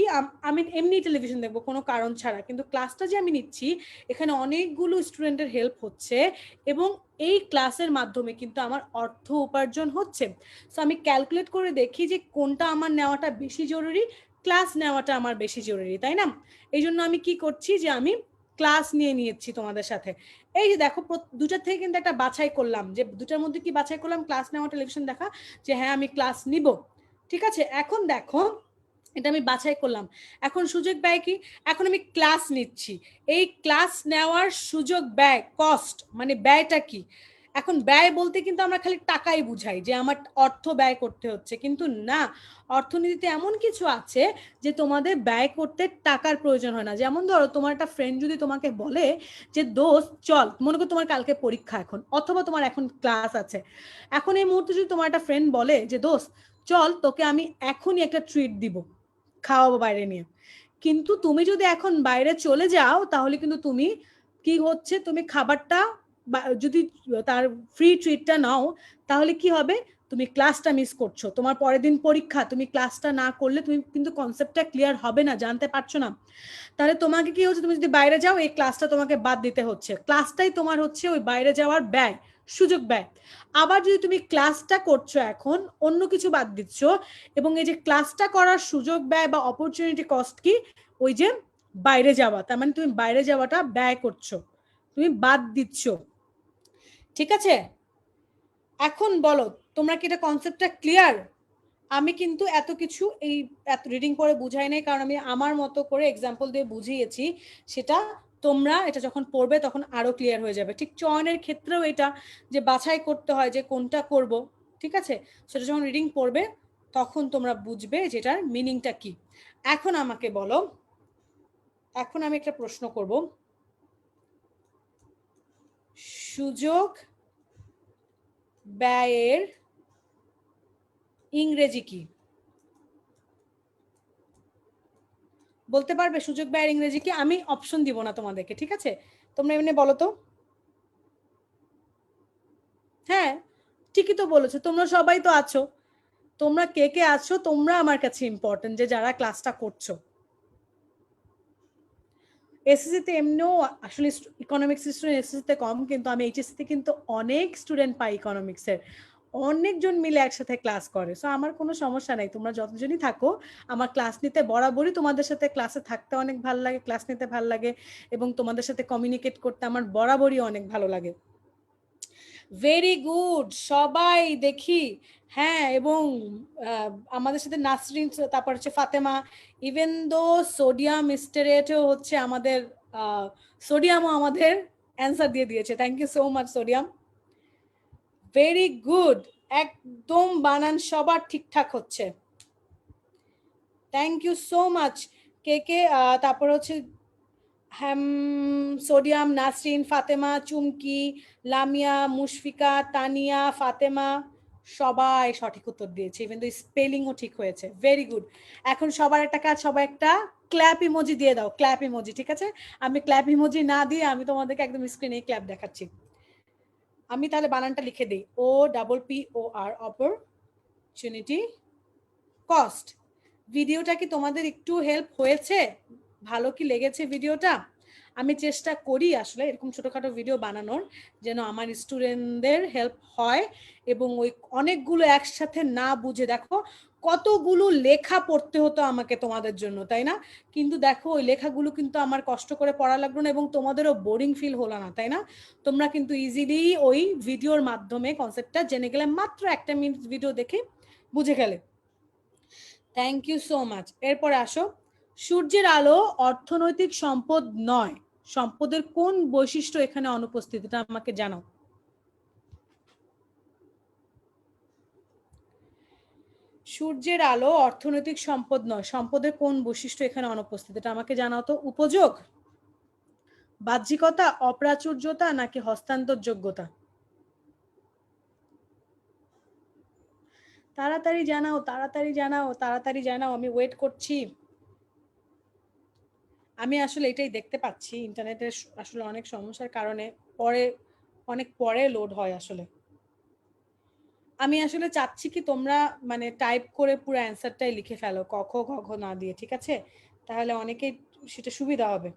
B: আমি এমনি টেলিভিশন দেখবো কোনো কারণ ছাড়া, কিন্তু ক্লাসটা যে আমি নিচ্ছি এখানে অনেকগুলো স্টুডেন্টের হেল্প হচ্ছে এবং এই ক্লাসের মাধ্যমে কিন্তু আমার অর্থ উপার্জন হচ্ছে। সো আমি ক্যালকুলেট করে দেখি যে কোনটা আমার নেওয়াটা বেশি জরুরি, ক্লাস নেওয়াটা আমার বেশি জরুরি, তাই না। এই জন্য আমি কি করছি যে আমি ক্লাস নিয়ে নিয়েছি তোমাদের সাথে। এই যে দেখো, দুটার থেকে কিন্তু একটা বাছাই করলাম, যে দুটার মধ্যে কি বাছাই করলাম, ক্লাস নেওয়া টেলিভিশন দেখা, যে হ্যাঁ আমি ক্লাস নিব, ঠিক আছে। এখন দেখো, এটা আমি বাছাই করলাম। এখন সুযোগ ব্যয় কি, এখন আমি ক্লাস নিচ্ছি, এই ক্লাস নেওয়ার সুযোগ ব্যয় কস্ট মানে ব্যয়টা কি। এখন ব্যয় বলতে কিন্তু আমরা খালি টাকাই বুঝাই যে আমার অর্থ ব্যয় করতে হচ্ছে, কিন্তু না, অর্থনীতিতে এমন কিছু আছে যে তোমাদের ব্যয় করতে টাকার প্রয়োজন হয় না। যেমন ধরো, তোমার একটা ফ্রেন্ড যদি তোমাকে বলে যে দোস্ত চল, মনে করো তোমার কালকে পরীক্ষা এখন, অথবা তোমার এখন ক্লাস আছে, এখন এই মুহূর্তে যদি তোমার একটা ফ্রেন্ড বলে যে দোস্ত চল তোকে আমি এখনই একটা ট্রিট দিব, খাওয়াবো বাইরে নিয়ে, কিন্তু তুমি যদি এখন বাইরে চলে যাও তাহলে কিন্তু তুমি কি হচ্ছে, তুমি খাবারটা যদি তার ফ্রি ট্রিটটা নাও তাহলে কি হবে, তুমি ক্লাসটা মিস করছো, তোমার পরের দিন পরীক্ষা, তুমি ক্লাসটা না করলে তুমি কিন্তু কনসেপ্টটা ক্লিয়ার হবে না, জানতে পারছো না। তাহলে তোমাকে কি হচ্ছে, তুমি যদি বাইরে যাও এই ক্লাসটা তোমাকে বাদ দিতে হচ্ছে, ক্লাসটাই তোমার হচ্ছে ওই বাইরে যাওয়ার ব্যয়, সুযোগ ব্যয়। আবার যদি তুমি ক্লাসটা করছো এখন অন্য কিছু বাদ দিচ্ছ, এবং এই যে ক্লাসটা করার সুযোগ ব্যয় বা অপরচুনিটি কস্ট কি, ওই যে বাইরে যাওয়া, তার মানে তুমি বাইরে যাওয়াটা ব্যয় করছো, তুমি বাদ দিচ্ছ, ঠিক আছে। এখন বলো, তোমরা কি এটা কনসেপ্টটা ক্লিয়ার? আমি কিন্তু এত কিছু এই এত রিডিং করে বুঝাই নাই, কারণ আমি আমার মতো করে এক্সাম্পল দিয়ে বুঝিয়েছি, সেটা তোমরা এটা যখন পড়বে তখন আরো ক্লিয়ার হয়ে যাবে। ঠিক চয়নের ক্ষেত্রেও এটা, যে বাছাই করতে হয় যে কোনটা করব, ঠিক আছে, সেটা যখন রিডিং পড়বে তখন তোমরা বুঝবে যেটার মিনিংটা কি। এখন আমাকে বলো, এখন আমি একটা প্রশ্ন করব, সুযোগ ব্যয়ের ইংরেজি কি বলতে পারবে? সুযোগ ব্যয়ের ইংরেজি কি? আমি অপশন দিব না তোমাদেরকে, ঠিক আছে, তোমরা এমনি বলো তো। হ্যাঁ, ঠিকই তো বলেছো, তোমরা সবাই তো আছো, তোমরা কে কে আছো, তোমরা আমার কাছে ইম্পর্টেন্ট, যে যারা ক্লাসটা করছো। এসএসসি তে এমনিও আসলে ইকোনমিক্স স্টুডেন্ট এসএসসি তে কম, কিন্তু আমি এইচএসসি তে কিন্তু অনেক স্টুডেন্ট পাই ইকোনমিক্স এর, অনেকজন মিলে একসাথে ক্লাস করে। সো আমার কোনো সমস্যা নাই, তোমরা যতজনই থাকো আমার ক্লাস নিতে বরাবরই, তোমাদের সাথে ক্লাসে থাকতে অনেক ভালো লাগে, ক্লাস নিতে ভালো লাগে, এবং তোমাদের সাথে কমিউনিকেট করতে আমার বরাবরই অনেক ভালো লাগে। ভেরি গুড, সবাই দেখি। হ্যাঁ, এবং আমাদের সাথে নাসরিন, তারপর হচ্ছে ফাতেমা, ইভেন দো সোডিয়াম স্টেরেটও হচ্ছে আমাদের, সোডিয়ামও আমাদের অ্যান্সার দিয়ে দিয়েছে। Thank you so much sodium, very good, একদম বানান সবার ঠিকঠাক হচ্ছে, থ্যাংক ইউ সো মাচ। কে কে তারপর হচ্ছে, সোডিয়াম, নাসরিন, ফাতেমা, চুমকি, লামিয়া, মুশফিকা, তানিয়া, ফাতেমা সবাই সঠিক উত্তর দিয়েছে, ইভেন তো স্পেলিংও ঠিক হয়েছে। Very good. এখন সবার একটা কাজ, সবাই একটা ক্ল্যাপ ইমোজি দিয়ে দাও, ক্ল্যাপ ইমোজি। ঠিক আছে, আমি ক্ল্যাপ ইমোজি না দিয়ে আমি তোমাদেরকে একদম স্ক্রিনে ক্ল্যাপ দেখাচ্ছি। আমি তাহলে বানানটা লিখে দিই, OPPOR, অপরচুনিটি কস্ট। ভিডিওটা কি তোমাদের একটু হেল্প হয়েছে? ভালো কি লেগেছে ভিডিওটা? আমি চেষ্টা করি আসলে এরকম ছোটখাটো ভিডিও বানানোর, যেন আমার স্টুডেন্টদের হেল্প হয় এবং ওই অনেকগুলো একসাথে না বুঝে, দেখো কতগুলো লেখা পড়তে হতো আমাকে তোমাদের জন্য, তাই না? কিন্তু দেখো ওই লেখাগুলো কিন্তু আমার কষ্ট করে পড়া লাগলো না এবং তোমাদেরও বোরিং ফিল হলো না, তাই না? তোমরা কিন্তু ইজিলি ওই ভিডিওর মাধ্যমে কনসেপ্টটা জেনে গেলে, মাত্র 1 মিনিট ভিডিও দেখে বুঝে গেলে। Thank you so much. এরপরে আসো, সূর্যের আলো অর্থনৈতিক সম্পদ নয়, সম্পদের কোন বৈশিষ্ট্য এখানে অনুপস্থিত? এটা আমাকে জানাও। সূর্যের আলো অর্থনৈতিক সম্পদ নয়, সম্পদের কোন বৈশিষ্ট্য এখানে অনুপস্থিত? এটা আমাকে জানাও তো। উপযোগ, বাহ্যিকতা, অপ্রাচুর্যতা নাকি হস্তান্তর যোগ্যতা? তাড়াতাড়ি জানাও, তাড়াতাড়ি জানাও, তাড়াতাড়ি জানাও, আমি ওয়েট করছি। আমি আসলে এটাই দেখতে পাচ্ছি, ইন্টারনেটের আসলে অনেক সমস্যার কারণে অনেক পরে লোড হয় আসলে। আমি আসলে চাচ্ছি কি তোমরা মানে টাইপ করে পুরো অ্যান্সারটাই লিখে ফেলো, ক খ গ ঘ না দিয়ে, ঠিক আছে? তাহলে অনেকেই সেটা সুবিধা হবে।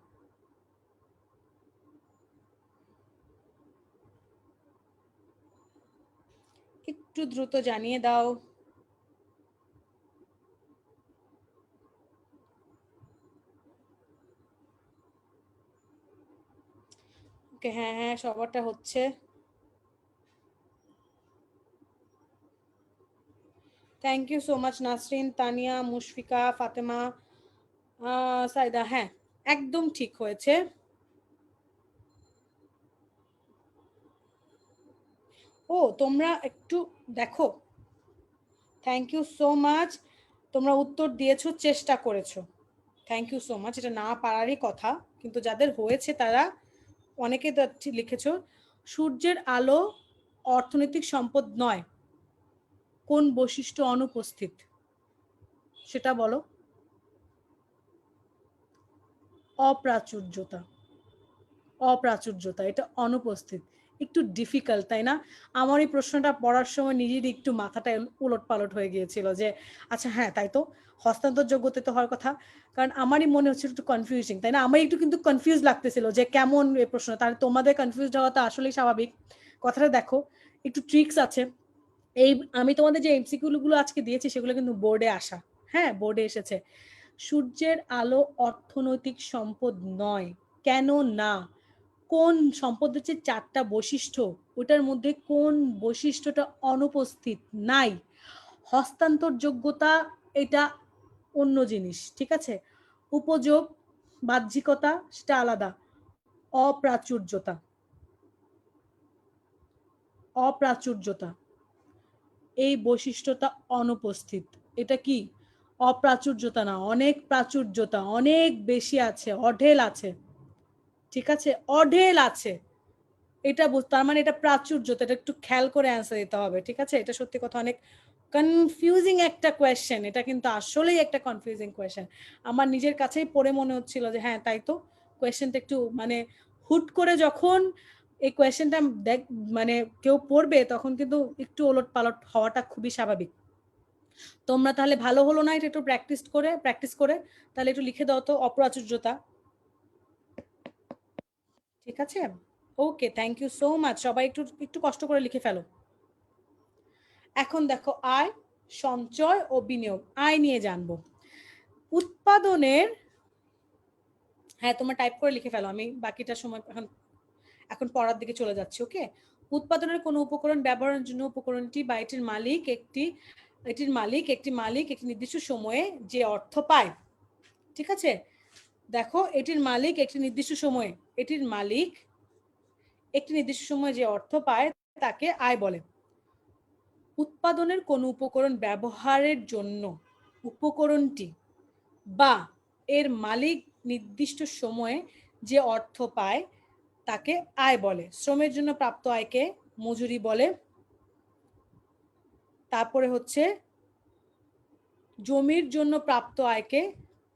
B: একটু দ্রুত জানিয়ে দাও। ওকে, হ্যাঁ হ্যাঁ, সবারটা হচ্ছে। Thank you so much Nasrin, Tania, Mushfika, Fatema, Saida. হ্যাঁ, একদম ঠিক হয়েছে। ও, তোমরা একটু দেখো। থ্যাংক ইউ সো মাচ, তোমরা উত্তর দিয়েছো, চেষ্টা করেছো। Thank you so much. এটা না পারারই কথা, কিন্তু যাদের হয়েছে তারা অনেকে লিখেছো। সূর্যের আলো অর্থনৈতিক সম্পদ নয়, কোন বৈশিষ্ট্য অনুপস্থিত সেটা বলো। অপ্রাচুর্যতা, অপ্রাচুর্যতা এটা অনুপস্থিত। একটু ডিফিকাল্ট, তাই না? আমার এই প্রশ্নটা পড়ার সময় নিজেরই একটু মাথাটা উলট পালট হয়ে গিয়েছিল যে আচ্ছা হ্যাঁ তাই তো, হস্তান্তর যোগ্যতা তো হওয়ার কথা। কারণ আমারই মনে হচ্ছিল একটু কনফিউজিং, তাই না? আমার একটু কিন্তু কনফিউজ লাগতেছিল যে কেমন এই প্রশ্ন। তাহলে তোমাদের কনফিউজ হওয়াটা আসলেই স্বাভাবিক। কথাটা দেখো, একটু ট্রিক্স আছে। এই আমি তোমাদের যে এমসিকিউ গুলো আজকে দিয়েছি সেগুলো কিন্তু বোর্ডে আসা, হ্যাঁ বোর্ডে এসেছে। সূর্যের আলো অর্থনৈতিক সম্পদ নয়, কেন না? কোন সম্পদ হচ্ছে 4টা বৈশিষ্ট্য, ওটার মধ্যে কোন বৈশিষ্ট্যটা অনুপস্থিত নাই? হস্তান্তর যোগ্যতা এটা অন্য জিনিস, ঠিক আছে? উপযোগ, বাহ্যিকতা সেটা আলাদা। অপ্রাচুর্যতা, অপ্রাচুর্যতা এই বৈশিষ্ট্যটা অনুপস্থিত। এটা কি? অপ্রাচুর্যতা না, অনেক প্রাচুর্যতা, অনেক বেশি আছে, অঢেল আছে, ঠিক আছে? অঢেল আছে, এটা তার মানে এটা প্রাচুর্যতা। এটা একটু খেয়াল করে অ্যান্সার দিতে হবে, ঠিক আছে? এটা সত্যি কথা অনেক কনফিউজিং একটা কোয়েশ্চেন, এটা কিন্তু আসলেই একটা কনফিউজিং কোয়েশ্চেন। আমার নিজের কাছেই পড়ে মনে হচ্ছিল যে হ্যাঁ তাই তো, কোয়েশ্চেনটা একটু মানে হুট করে যখন এই কোয়েশ্চেনটা মানে কেউ পড়বে তখন কিন্তু একটু ওলট পালট হওয়াটা খুবই স্বাভাবিক। তোমরা তাহলে ভালো হলো না এটা একটু প্র্যাকটিস করে তাহলে একটু লিখে দাও তো অপ্রাচুর্যতা, ঠিক আছে? ওকে, থ্যাংক ইউ সো মাচ। সবাই একটু একটু কষ্ট করে লিখে ফেলো। এখন দেখো, আয়, সঞ্চয় ও বিনিয়োগ, আয় নিয়ে জানবো। উৎপাদনের, হ্যাঁ তোমরা টাইপ করে লিখে ফেলো, আমি বাকিটা সময় এখন পড়ার দিকে চলে যাচ্ছি। ওকে, উৎপাদনের কোনো উপকরণ ব্যবহারের জন্য উপকরণটি বা এটির মালিক একটি নির্দিষ্ট সময়ে যে অর্থ পায়, ঠিক আছে? দেখো, এটির মালিক একটি নির্দিষ্ট সময়ে যে অর্থ পায় তাকে আয় বলে। উৎপাদনের কোনো উপকরণ ব্যবহারের জন্য উপকরণটি বা এর মালিক নির্দিষ্ট সময়ে যে অর্থ পায় তাকে আয় বলে। শ্রমের জন্য প্রাপ্ত আয়কে মজুরি বলে। তারপরে হচ্ছে জমির জন্য প্রাপ্ত আয়কে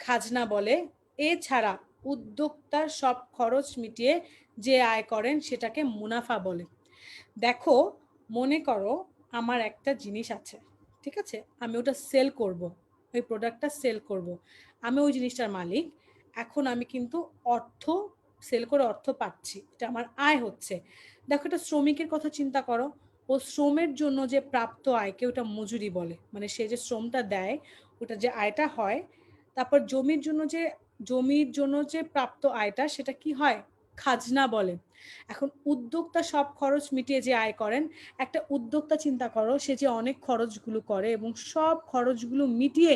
B: খাজনা বলে। এছাড়া উদ্যোক্তার সব খরচ মিটিয়ে যে আয় করেন সেটাকে মুনাফা বলে। দেখো, মনে করো আমার একটা জিনিস আছে, ঠিক আছে, আমি ওটা সেল করব, ওই প্রোডাক্টটা সেল করব, আমি ওই জিনিসটার মালিক। এখন আমি কিন্তু অর্থ সেল করে অর্থ পাচ্ছি, এটা আমার আয় হচ্ছে। দেখো, এটা শ্রমিকের কথা চিন্তা করো, ও শ্রমের জন্য যে প্রাপ্ত আয়কে ওটা মজুরি বলে, মানে সে যে শ্রমটা দেয় ওটা যে আয়টা হয়। তারপর জমির জন্য যে প্রাপ্ত আয়টা সেটা কি হয়, খাজনা বলে। এখন উদ্যোক্তা সব খরচ মিটিয়ে যে আয় করেন, একটা উদ্যোক্তা চিন্তা করো, সে যে অনেক খরচগুলো করে এবং সব খরচগুলো মিটিয়ে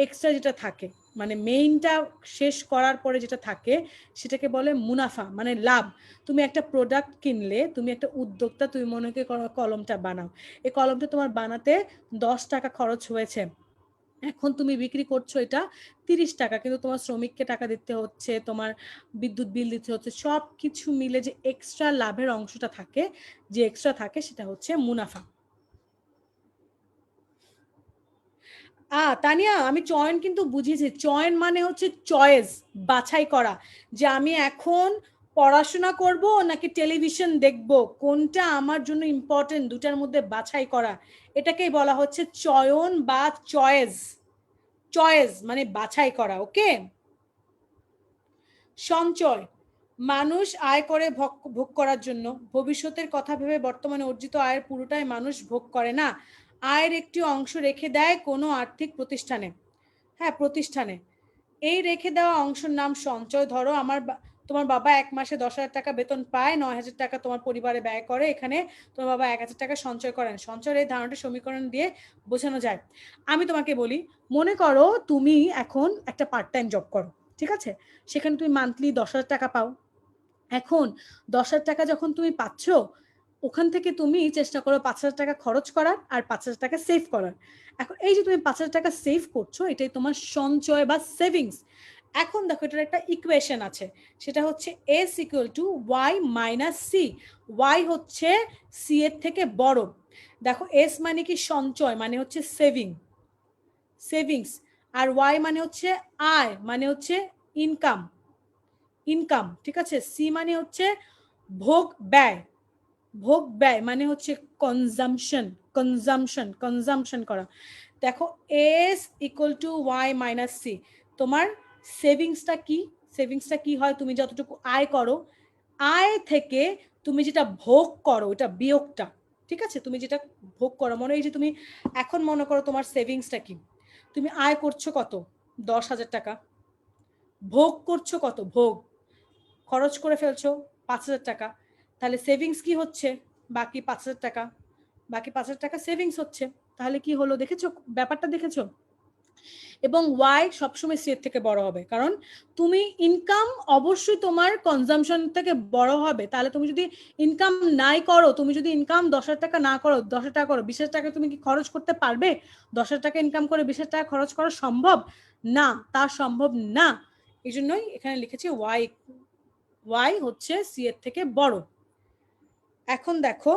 B: এক্সট্রা যেটা থাকে, মানে মেইনটা শেষ করার পরে যেটা থাকে সেটাকে বলে মুনাফা, মানে লাভ। তুমি একটা প্রোডাক্ট কিনলে, তুমি একটা উদ্যোক্তা, তুমি মনে করো কলমটা বানাও, এই কলমটা তোমার বানাতে 10 টাকা খরচ হয়েছে, এখন তুমি বিক্রি করছো এটা 30 টাকা, কিন্তু তোমার শ্রমিককে টাকা দিতে হচ্ছে, তোমার বিদ্যুৎ বিল দিতে হচ্ছে, সব কিছু মিলে যে এক্সট্রা লাভের অংশটা থাকে, যে এক্সট্রা থাকে সেটা হচ্ছে মুনাফা। তানিয়া, আমি চয়ন কিন্তু বুঝিয়েছি। চয়ন মানে হচ্ছে চয়েস, বাছাই করা, যে আমি এখন পড়াশোনা করব নাকি টেলিভিশন দেখব, কোনটা আমার জন্য ইম্পর্টেন্ট, দুটার মধ্যে বাছাই করা, এটাকেই বলা হচ্ছে চয়ন বা চয়েস। চয়েস মানে বাছাই করা। ওকে। সঞ্চয়, মানুষ আয় করে ভোগ করার জন্য, ভবিষ্যতের কথা ভেবে বর্তমানে অর্জিত আয়ের পুরোটাই মানুষ ভোগ করে না, আয়ের একটি অংশ রেখে দেয় কোনো আর্থিক প্রতিষ্ঠানে। হ্যাঁ, প্রতিষ্ঠানে এই রেখে দেওয়া অংশের নাম সঞ্চয়। ধরো তোমার বাবা এক মাসে 10,000 টাকা বেতন পায়, 9,000 টাকা তোমার পরিবারে ব্যয় করে, এখানে তোমার বাবা 1,000 টাকা সঞ্চয় করেন। সঞ্চয়ের এই ধারণাটি সমীকরণ দিয়ে বোঝানো যায়। আমি তোমাকে বলি, মনে করো তুমি এখন একটা পার্ট টাইম জব করো, ঠিক আছে, সেখানে তুমি মান্থলি 10,000 টাকা পাও। এখন 10,000 টাকা যখন তুমি পাচ্ছ, ওখান থেকে তুমি চেষ্টা করো 5,000 টাকা খরচ করার আর 5,000 টাকা সেভ করার। এখন এই যে তুমি 5,000 টাকা সেভ করছো, এটাই তোমার সঞ্চয় বা সেভিংস। এখন দেখো, এটার একটা ইকুয়েশন আছে, সেটা হচ্ছে S = Y - C। Y হচ্ছে C এর থেকে বড়। দেখো, S মানে কি সঞ্চয়, মানে হচ্ছে সেভিংস, আর Y মানে হচ্ছে আয়, মানে হচ্ছে ইনকাম, ঠিক আছে। C মানে হচ্ছে ভোগ ব্যয়, মানে হচ্ছে কনজাম্পশন করা। দেখো, S = Y - C। তোমার সেভিংসটা কি হয়, তুমি যতটুকু আয় করো, আয় থেকে তুমি যেটা ভোগ করো এটা বিয়োগটা, ঠিক আছে, তুমি যেটা ভোগ করো, মনে এই যে তুমি এখন মনে করো তোমার সেভিংসটা কি, তুমি আয় করছো কত, 10,000 টাকা, ভোগ করছো কত, খরচ করে ফেলছো 5,000 টাকা, তাহলে সেভিংস কি হচ্ছে, বাকি 5,000 টাকা, বাকি 5,000 টাকা সেভিংস হচ্ছে। তাহলে কি হলো, দেখেছো ব্যাপারটা, দেখেছো? এবং ওয়াই সবসময় সি এর থেকে বড় হবে, কারণ তুমি ইনকাম অবশ্যই তোমার কনজাম্পশন থেকে বড় হবে। তাহলে তুমি যদি ইনকাম নাই করো, তুমি যদি ইনকাম 10,000 টাকা না করো, 10,000 টাকা করো, 20,000 টাকা তুমি কি খরচ করতে পারবে? 10,000 টাকা ইনকাম করে 20,000 টাকা খরচ করা সম্ভব না, তা সম্ভব না। এই জন্যই এখানে লিখেছি ওয়াই হচ্ছে সি এর থেকে বড়। এখন দেখো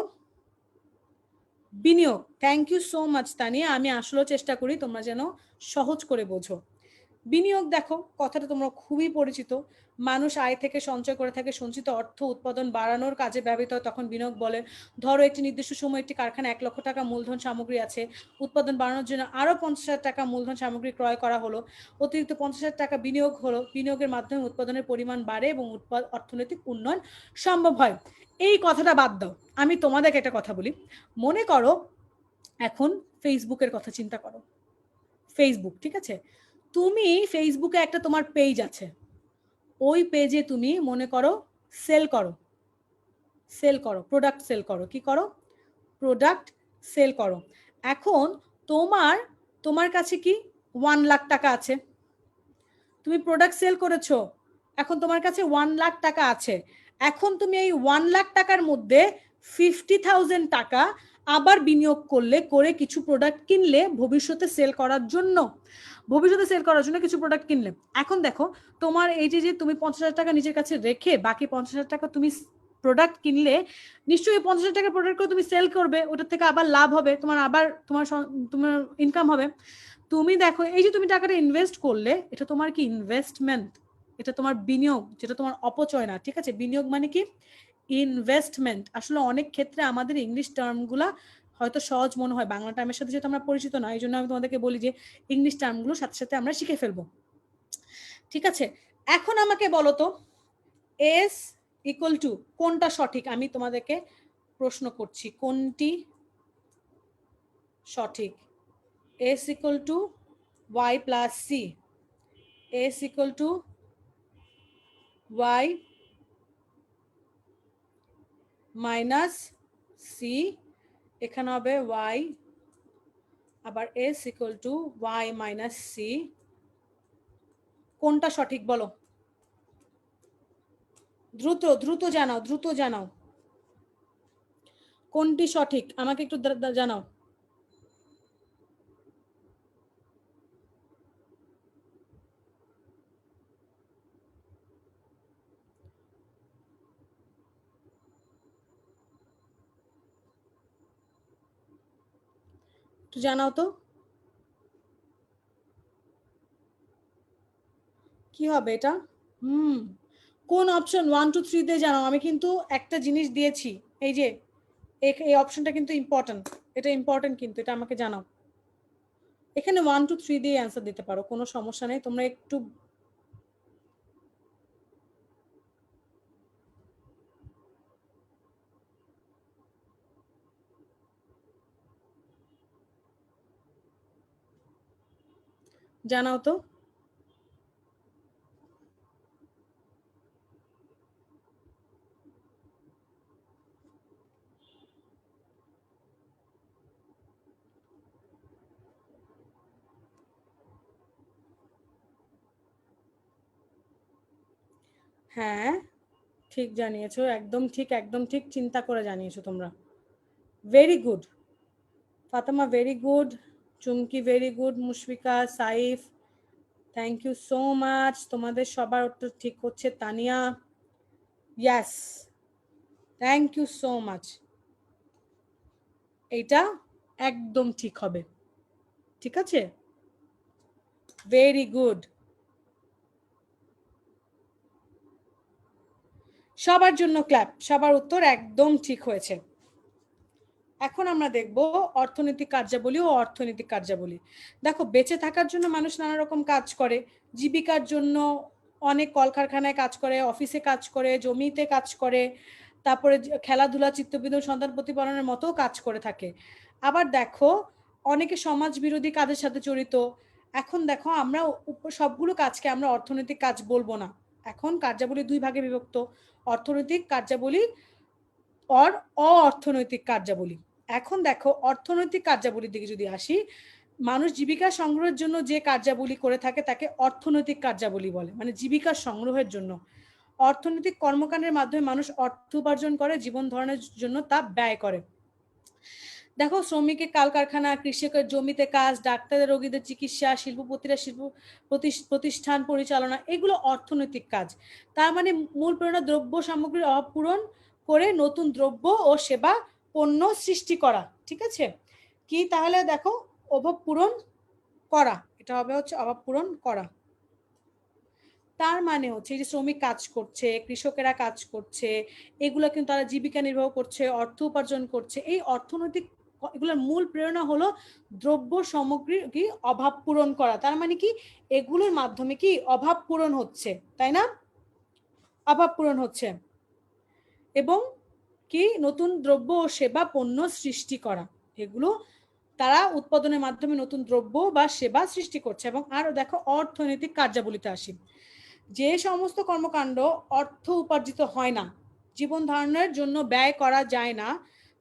B: বিনিয়োগ। Thank you so much Tania, আমি আসলে চেষ্টা করি তোমরা যেন সহজ করে বোঝো। বিনিয়োগ, দেখো কথাটা তোমরা খুবই পরিচিত। মানুষ আয় থেকে সঞ্চয় করে থাকে, সঞ্চিত অর্থ উৎপাদন বাড়ানোর কাজে ব্যবহৃত হয়, তখন বিনিয়োগ বলে। ধরো একটি নির্দিষ্ট সময় একটি কারখানা 1 লক্ষ টাকা মূলধন সামগ্রী আছে, উৎপাদন বাড়ানোর জন্য আরো 50,000 টাকা মূলধন সামগ্রী ক্রয় করা হলো, অতিরিক্ত 50,000 টাকা বিনিয়োগ হলো, বিনিয়োগের মাধ্যমে উৎপাদনের পরিমাণ বাড়ে এবং অর্থনৈতিক উন্নয়ন সম্ভব হয়। এই কথাটা বাদ দাও, আমি তোমাদেরকে একটা কথা বলি। মনে করো এখন ফেসবুকের কথা চিন্তা করো, ফেসবুক, ঠিক আছে, তুমি ফেসবুকে একটা তোমার পেজ আছে, ওই পেজে তুমি মনে করো সেল করো, প্রোডাক্ট সেল করো, কি করো, প্রোডাক্ট সেল করো। এখন তোমার কাছে কি 1 লাখ টাকা আছে, তুমি প্রোডাক্ট সেল করেছো, এখন তোমার কাছে 1 লাখ টাকা আছে। এখন তুমি এই 1 লাখ টাকার মধ্যে 50,000 টাকা আবার বিনিয়োগ করে কিছু প্রোডাক্ট কিনলে ভবিষ্যতে সেল করার জন্য কিছু প্রোডাক্ট কিনলে। এখন দেখো তোমার এই যে তুমি 50,000 টাকা নিজের কাছে রেখে বাকি 50,000 টাকা তুমি প্রোডাক্ট কিনলে, নিশ্চয়ই 50,000 টাকার প্রোডাক্ট করে তুমি সেল করবে, ওটার থেকে আবার লাভ হবে, তোমার আবার তোমার ইনকাম হবে। তুমি দেখো এই যে তুমি টাকাটা ইনভেস্ট করলে, এটা তোমার কি ইনভেস্টমেন্ট, এটা তোমার বিনিয়োগ, যেটা তোমার অপচয় না। ঠিক আছে, বিনিয়োগ মানে কি ইনভেস্টমেন্ট। আসলে অনেক ক্ষেত্রে আমাদের ইংলিশ টার্মগুলা হয়তো সহজ মনে হয়, বাংলা টার্মের সাথে যেহেতু আমরা পরিচিত না, এই জন্য আমি তোমাদেরকে বলি যে ইংলিশ টার্মগুলোর সাথে সাথে আমরা শিখে ফেলবো। ঠিক আছে, এখন আমাকে বলো তো এস ইকুয়াল টু কোনটা সঠিক, আমি তোমাদেরকে প্রশ্ন করছি কোনটি সঠিক। S equal to Y plus C, S equal to Y minus C, এখানে হবে ওয়াই, আবার S equal to Y minus C. কোনটা সঠিক বলো, দ্রুত দ্রুত জানাও, দ্রুত জানাও কোনটি সঠিক, আমাকে একটু জানাও। একটু জানাও তো কি হবে এটা। কোন অপশন 1 2 3 দিয়ে জানাও। আমি কিন্তু একটা জিনিস দিয়েছি, এই যে এই অপশনটা কিন্তু ইম্পর্টেন্ট, এটা ইম্পর্টেন্ট কিন্তু, এটা আমাকে জানাও। এখানে 1 2 3 দিয়ে অ্যান্সার দিতে পারো, কোনো সমস্যা নেই, তোমরা একটু জানাও তো। হ্যাঁ ঠিক জানিয়েছো, একদম ঠিক, একদম ঠিক চিন্তা করে জানিয়েছো তোমরা। Very good Fatema, very good Chumki, very good Mushfika, Saif, thank you so much. তোমাদের সবার উত্তর ঠিক হচ্ছে। Tania, yes, thank you so much. এটা একদম ঠিক হবে, ঠিক আছে, ভেরি গুড। সবার জন্য ক্ল্যাপ, সবার উত্তর একদম ঠিক হয়েছে। এখন আমরা দেখব অর্থনৈতিক কার্যাবলী ও অর্থনৈতিক কার্যাবলী। দেখো বেঁচে থাকার জন্য মানুষ নানা রকম কাজ করে, জীবিকার জন্য অনেক কলকারখানায় কাজ করে, অফিসে কাজ করে, জমিতে কাজ করে, তারপরে খেলাধুলা, চিত্তবিনোদন, সন্তান প্রতিপালনের মতো কাজ করে থাকে। আবার দেখো অনেকে সমাজ বিরোধী কাজের সাথে জড়িত। এখন দেখো আমরা সবগুলো কাজকে আমরা অর্থনৈতিক কাজ বলবো না, এখন কার্যাবলী দুই ভাগে বিভক্ত, অর্থনৈতিক কার্যাবলী আর অর্থনৈতিক কার্যাবলী। এখন দেখো অর্থনৈতিক কার্যাবলীর দিকে যদি আসি, মানুষ জীবিকা সংগ্রহের জন্য যে কার্যাবলী করে থাকে তাকে অর্থনৈতিক কার্যাবলী বলে, মানে জীবিকা সংগ্রহের জন্য। অর্থনৈতিক কর্মকাণ্ডের মাধ্যমে মানুষ অর্থ উপার্জন করে, জীবন ধারণের জন্য তা ব্যয় করে। দেখো শ্রমিকের কলকারখানা, কৃষকের জমিতে কাজ, ডাক্তারের রোগীদের চিকিৎসা, শিল্পপতিরা শিল্প প্রতিষ্ঠান পরিচালনা, এগুলো অর্থনৈতিক কাজ। তার মানে মূল প্রেরণা দ্রব্য সামগ্রীর অভাব পূরণ করে নতুন দ্রব্য ও সেবা পণ্য সৃষ্টি করা। ঠিক আছে, কি তাহলে দেখো অভাব পূরণ করা, এটা হবে হচ্ছে অভাব পূরণ করা। তার মানে হচ্ছে যে শ্রমিক কাজ করছে, কৃষকেরা কাজ করছে, এগুলো কিন্তু তারা জীবিকা নির্বাহ করছে, অর্থ উপার্জন করছে। এই অর্থনৈতিক এগুলোর মূল প্রেরণা হলো দ্রব্য সামগ্রীর কি অভাব পূরণ করা। তার মানে কি এগুলোর মাধ্যমে কি অভাব পূরণ হচ্ছে, তাই না, অভাব পূরণ হচ্ছে, এবং কি নতুন দ্রব্য ও সেবা পণ্য সৃষ্টি করা, এগুলো তারা উৎপাদনের মাধ্যমে নতুন দ্রব্য বা সেবা সৃষ্টি করছে। এবং আরো দেখো অর্থনৈতিক কার্যাবলীতে আসি, যে সমস্ত কর্মকাণ্ড অর্থ উপার্জিত হয় না, জীবন ধারণের জন্য ব্যয় করা যায় না,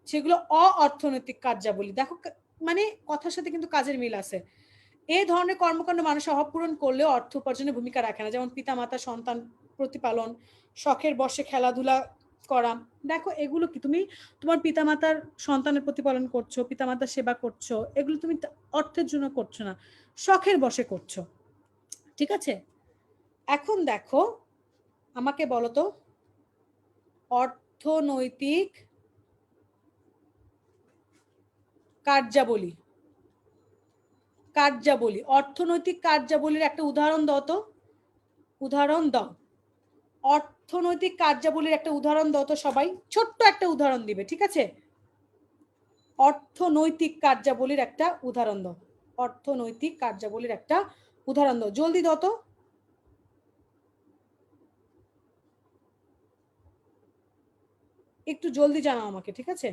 B: সেগুলো অর্থনৈতিক কার্যাবলী। দেখো মানে কথার সাথে কিন্তু কাজের মিল আছে। এই ধরনের কর্মকাণ্ড মানুষের অভাব পূরণ করলেও অর্থ উপার্জনের ভূমিকা রাখে না, যেমন পিতা মাতা সন্তান প্রতিপালন, শখের বশে খেলাধুলা করা। দেখো এগুলো কি, তুমি তোমার পিতামাতার সন্তানের প্রতিপালন করছো, পিতামাতার সেবা করছো, এগুলো তুমি অর্থের জন্য করছো না, শখের বশে করছো। ঠিক আছে, এখন দেখো আমাকে বলো তো, অর্থনৈতিক কার্যাবলী, কার্যাবলী, অর্থনৈতিক কার্যাবলীর একটা উদাহরণ দাও তো, উদাহরণ দাও। অর্থনৈতিক কার্যাবলীর একটা উদাহরণ দাও তো সবাই, ছোট্ট একটা উদাহরণ দিবে, ঠিক আছে? অর্থনৈতিক কার্যাবলীর একটা উদাহরণ দাও, অর্থনৈতিক কার্যাবলীর একটা উদাহরণ দাও, জলদি দাও তো। একটু জলদি জানাও আমাকে, ঠিক আছে?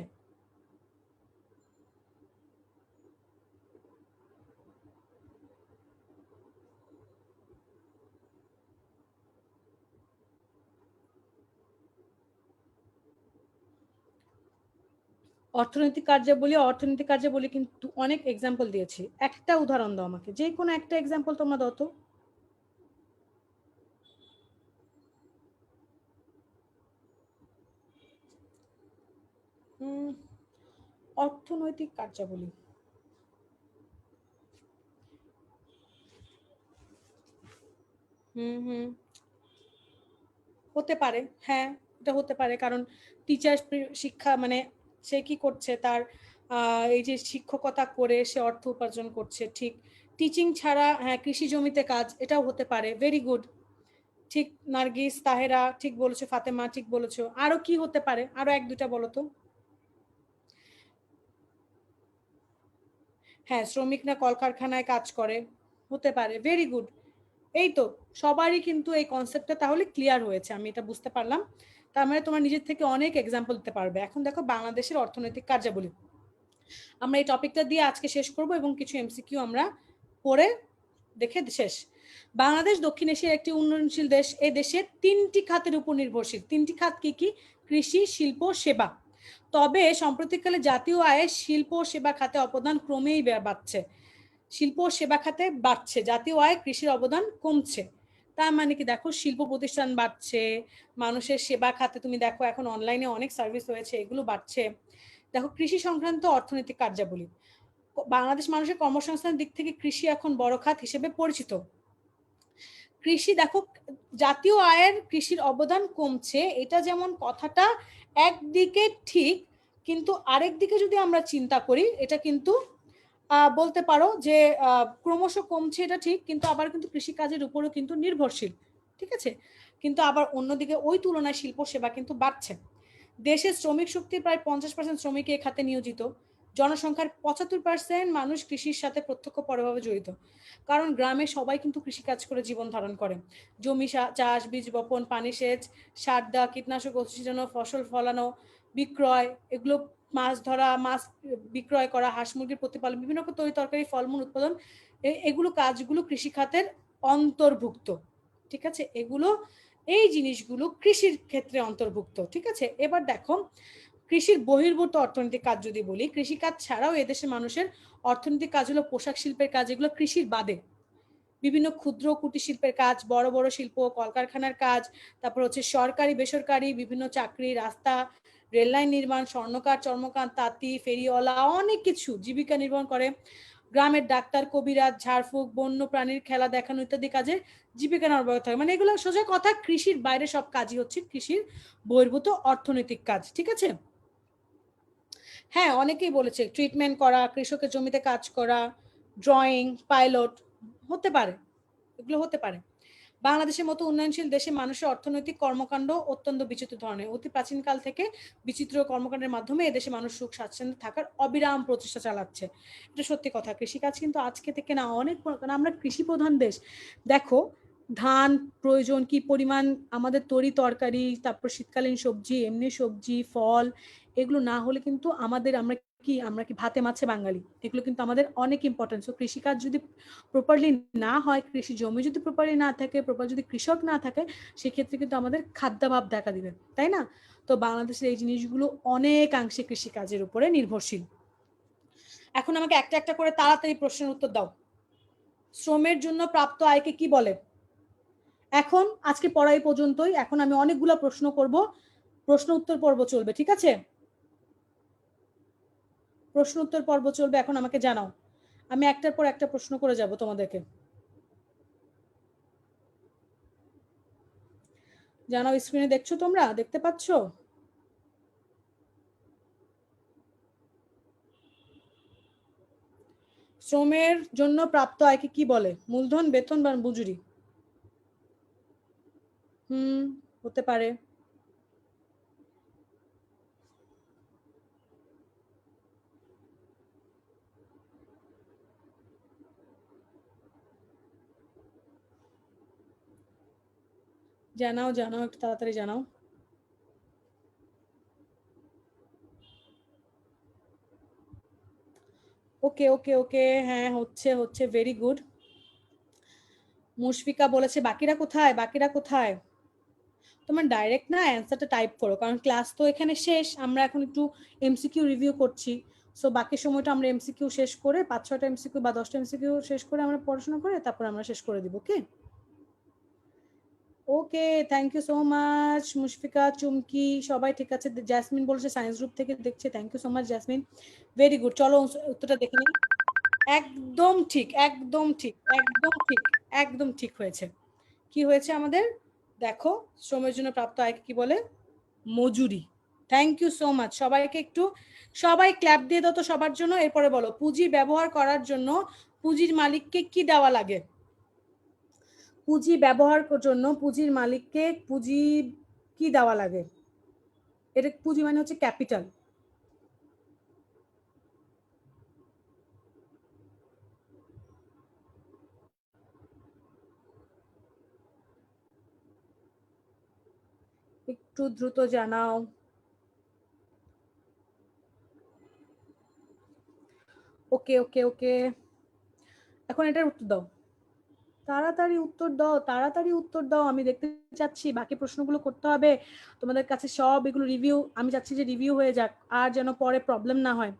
B: অর্থনৈতিক কার্যাবলী, অর্থনৈতিক কার্যাবলী কিন্তু অনেক এক্সাম্পল দিয়েছি, একটা উদাহরণ দাও আমাকে, যে কোনো একটা এক্সাম্পল তোমরা দাও তো। অর্থনৈতিক কার্যাবলী, হুম, হতে পারে, হ্যাঁ এটা হতে পারে, কারণ টিচার শিক্ষা মানে সে কি করছে, তার এই যে শিক্ষকতা করে সে অর্থ উপার্জন করছে, ঠিক। টিচিং ছাড়া হ্যাঁ কৃষি জমিতে কাজ, এটাও হতে পারে, ভেরি গুড, ঠিক। নার্গিস, তাহেরা ঠিক বলেছো, ফাতেমা ঠিক বলেছো। আরো কি হতে পারে, আরো এক দুটা বলো তো। হ্যাঁ শ্রমিকরা কলকারখানায় কাজ করে, হতে পারে, ভেরি গুড। এই তো, সবারই কিন্তু এই কনসেপ্টটা তাহলে ক্লিয়ার হয়েছে, আমি এটা বুঝতে পারলাম। তার মানে তোমার নিজের থেকে অনেক এক্সাম্পল দিতে পারবে। এখন দেখো বাংলাদেশের অর্থনৈতিক কার্যাবলী, আমরা এই টপিকটা দিয়ে আজকে শেষ করব এবং কিছু এমসিকিউ আমরা পড়ে দেখে শেষ। বাংলাদেশ দক্ষিণ এশিয়ার একটি উন্নয়নশীল দেশ। এই দেশে 3টি খাতের উপর নির্ভরশীল। 3টি খাত কি কি? কৃষি, শিল্প, সেবা। তবে সাম্প্রতিককালে জাতীয় আয়ে শিল্প ও সেবা খাতে অবদান ক্রমেই বাড়ছে। শিল্প ও সেবা খাতে বাড়ছে, জাতীয় আয় কৃষির অবদান কমছে। তার মানে কি, দেখো শিল্প প্রতিষ্ঠান বাড়ছে, মানুষের সেবা খাতে তুমি দেখো এখন অনলাইনে অনেক সার্ভিস হয়েছে, এগুলো বাড়ছে। দেখো কৃষি সংক্রান্ত অর্থনৈতিক কার্যাবলী, বাংলাদেশ মানুষের কর্মসংস্থানের দিক থেকে কৃষি এখন বড় খাত হিসেবে পরিচিত। কৃষি দেখো, জাতীয় আয়ের কৃষির অবদান কমছে, এটা যেমন কথাটা একদিকে ঠিক, কিন্তু আরেক দিকে যদি আমরা চিন্তা করি, এটা কিন্তু বলতে পারো যে ক্রমশ কমছে, এটা ঠিক, কিন্তু আবার কিন্তু কৃষিকাজের উপরও কিন্তু নির্ভরশীল, ঠিক আছে। কিন্তু আবার অন্যদিকে ওই তুলনায় শিল্প সেবা কিন্তু বাড়ছে। দেশের শ্রমিক শক্তির প্রায় 50% শ্রমিক এ খাতে নিয়োজিত। জনসংখ্যার 75% মানুষ কৃষির সাথে প্রত্যক্ষ পরোক্ষভাবে জড়িত, কারণ গ্রামে সবাই কিন্তু কৃষিকাজ করে জীবন ধারণ করে। জমি চাষ, বীজ বপন, পানি সেচ, সার দেওয়া, কীটনাশক ওষুধ ছিটানো, ফসল ফলানো, বিক্রয়, এগুলো মাছ ধরা, মাছ বিক্রয় করা, হাঁস মুরগির প্রতিপালন, বিভিন্ন রকম তরি তরকারি, ফলমূল উৎপাদন, এগুলো কাজগুলো কৃষি খাতের অন্তর্ভুক্ত, ঠিক আছে। এগুলো, এই জিনিসগুলো কৃষির ক্ষেত্রে অন্তর্ভুক্ত, ঠিক আছে। এবার দেখো কৃষির বহির্ভূত অর্থনৈতিক কাজ যদি বলি, কৃষিকাজ ছাড়াও এদেশের মানুষের অর্থনৈতিক কাজ হলো পোশাক শিল্পের কাজ, এগুলো কৃষির বাদে। বিভিন্ন ক্ষুদ্র কুটির শিল্পের কাজ, বড় বড় শিল্প, কলকারখানার কাজ, তারপর হচ্ছে সরকারি বেসরকারি বিভিন্ন চাকরি, রাস্তা, রেললাইন নির্মাণ, স্বর্ণকার, চর্মকার, তাঁতি, ফেরিওয়ালা, অনেক কিছু জীবিকা নির্বাহ করে। গ্রামের ডাক্তার, কবিরাজ, ঝাড়ফুঁক, বন্য প্রাণীর খেলা দেখানো ইত্যাদি কাজে জীবিকা নির্বাহ থাকে। মানে এগুলো সোজা কথা, কৃষির বাইরে সব কাজই হচ্ছে কৃষির বহির্ভূত অর্থনৈতিক কাজ, ঠিক আছে। হ্যাঁ অনেকেই বলেছে ট্রিটমেন্ট করা, কৃষকের জমিতে কাজ করা, ড্রয়িং, পাইলট, হতে পারে, এগুলো হতে পারে। বাংলাদেশের মতো উন্নয়নশীল দেশে মানুষের অর্থনৈতিক কর্মকাণ্ড অত্যন্ত বিচিত্র ধরনের। অতি প্রাচীনকাল থেকে বিচিত্র কর্মকাণ্ডের মাধ্যমে এদেশে মানুষ সুখ স্বাচ্ছন্দ্যে থাকার অবিরাম প্রচেষ্টা চালাচ্ছে, এটা সত্যি কথা। কৃষিকাজ কিন্তু আজকে থেকে না, অনেক, কারণ আমরা কৃষি প্রধান দেশ। দেখো ধান প্রয়োজন কি পরিমাণ, আমাদের তরি তরকারি, তারপর শীতকালীন সবজি, এমনি সবজি, ফল, এগুলো না হলে কিন্তু আমাদের, আমরা কি ভাতে মাছে বাঙালি, এগুলো কিন্তু আমাদের অনেক ইম্পর্টেন্ট। সো কৃষিকাজ যদি প্রপারলি না হয়, কৃষি জমি যদি প্রপারলি না থাকে, প্রপার যদি কৃষক না থাকে, সেক্ষেত্রে কিন্তু আমাদের খাদ্যাভাব দেখা দিবে, তাই না? তো বাংলাদেশের এই জিনিসগুলো অনেকাংশে কৃষিকাজের উপরে নির্ভরশীল। এখন আমাকে একটা একটা করে তাড়াতাড়ি প্রশ্নের উত্তর দাও। শ্রমের জন্য প্রাপ্ত আয়কে কি বলে? এখন আজকে পড়াই পর্যন্তই, এখন আমি অনেকগুলো প্রশ্ন করব, প্রশ্ন উত্তর পর্ব চলবে, ঠিক আছে? প্রশ্ন উত্তর পর্ব চলবে, এখন আমাকে জানাও, আমি একটার পর একটা প্রশ্ন করে যাব তোমাদেরকে। জানাও, স্ক্রিনে দেখছো তোমরা, দেখতে পাচ্ছ? শ্রমের জন্য প্রাপ্ত আয়কে কি বলে? মূলধন, বেতন বা মজুরি? হতে পারে। জানাও জানাও, একটু তাড়াতাড়ি জানাও। ওকে ওকে ওকে, হ্যাঁ হচ্ছে হচ্ছে, ভেরি গুড। মুশফিকা বলেছে বাকিরা কোথায়, বাকিরা কোথায়? তোমার ডাইরেক্ট না অ্যান্সারটা টাইপ করো, কারণ ক্লাস তো এখানে শেষ, আমরা এখন একটু এমসিকিউ রিভিউ করছি। সো বাকি সময়টা আমরা এমসিকিউ শেষ করে 5-6টা এমসিকিউ বা 10টা এমসিকিউ শেষ করে আমরা পড়াশোনা করে তারপর আমরা শেষ করে দিব। Okay okay, thank you so much Mushfika, Chumki সবাই ঠিক আছে। জ্যাসমিন বলেছে সায়েন্স গ্রুপ থেকে দেখছে, thank you so much Jasmine, very good. চলো উত্তরটা দেখে নিই। একদম ঠিক, একদম ঠিক, একদম ঠিক, একদম ঠিক হয়েছে। কি হয়েছে আমাদের? দেখো, শ্রমের জন্য প্রাপ্ত আয়কে কি বলে? মজুরি। Thank you so much. সবাইকে একটু, সবাই ক্ল্যাপ দিয়ে দাও তো সবার জন্য। এরপরে বলো, পুঁজি ব্যবহার করার জন্য পুঁজির মালিককে কি দেওয়া লাগে? পুঁজি ব্যবহার জন্য পুঁজির মালিককে পুঁজি কি দেওয়া লাগে? এটা পুঁজি মানে হচ্ছে ক্যাপিটাল। একটু দ্রুত জানাও। ওকে ওকে ওকে, এখন এটার উত্তর দাও, তাড়াতাড়ি উত্তর দাও, তাড়াতাড়ি উত্তর দাও, আমি দেখতে চাচ্ছি। বাকি প্রশ্নগুলো করতে হবে তোমাদের কাছে, সব এগুলো রিভিউ, আমি চাচ্ছি যে রিভিউ হয়ে যাক, আর যেন পরে প্রবলেম না হয়।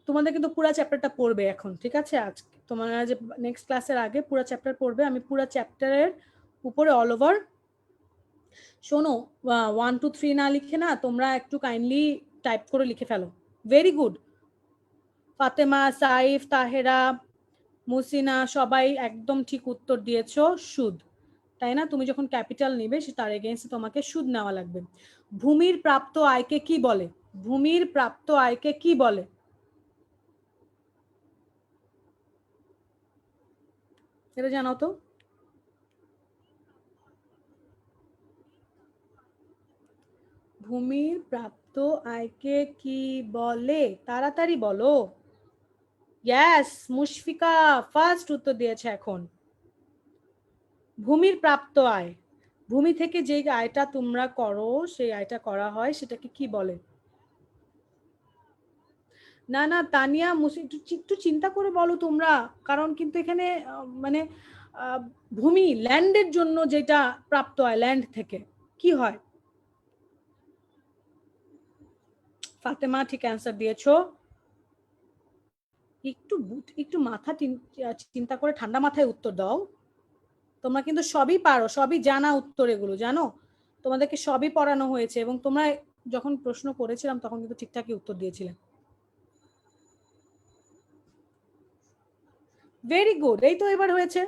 B: তোমাদের কিন্তু পুরো চ্যাপ্টারটা পড়বে এখন, ঠিক আছে? আজকে তোমরা যে নেক্সট ক্লাসের আগে পুরো চ্যাপ্টার পড়বে, আমি পুরো চ্যাপ্টারের উপরে অল ওভার। শোনো, 1 2 3 না লিখে না তোমরা একটু কাইন্ডলি টাইপ করে লিখে ফেলো। Very good. ফাতেমা, সাইফ, তাহেরা, মুসিনা সবাই একদম ঠিক উত্তর দিয়েছো, সুদ। তাই না? তুমি যখন ক্যাপিটাল নিবে তার এগেইনস্টে তোমাকে সুদ নেওয়া লাগবে। ভূমির প্রাপ্ত আয়কে কি বলে? ভূমির প্রাপ্ত আয়কে কি বলে? এটা জানাও তো। ভূমির প্রাপ্ত আয়কে কি বলে? তাড়াতাড়ি বলো। ইয়েস, মুশফিকা ফার্স্ট উত্তর দিয়েছে এখন। ভূমির প্রাপ্ত আয়, ভূমি থেকে যে আয়টা তোমরা করো, সেই আয়টা করা হয়, সেটাকে কি বলে? না না তানিয়া, একটু চিন্তা করে বলো তোমরা, কারণ কিন্তু এখানে মানে ভূমি, ল্যান্ডের জন্য যেটা প্রাপ্ত হয় ল্যান্ড থেকে, কি হয়? ফাতেমা ঠিক অ্যান্সার দিয়েছো। একটু একটু মাথা চিন্তা করে ঠান্ডা মাথায় উত্তর দাও। তোমরা কিন্তু সবই পারো, সবই জানা উত্তর, এগুলো জানো, তোমাদেরকে সবই পড়ানো হয়েছে, এবং তোমরা যখন প্রশ্ন করেছিলাম তখন কিন্তু ঠিকঠাকই উত্তর দিয়েছিলে। ভেরি গুড, এই তো এবার হয়েছে।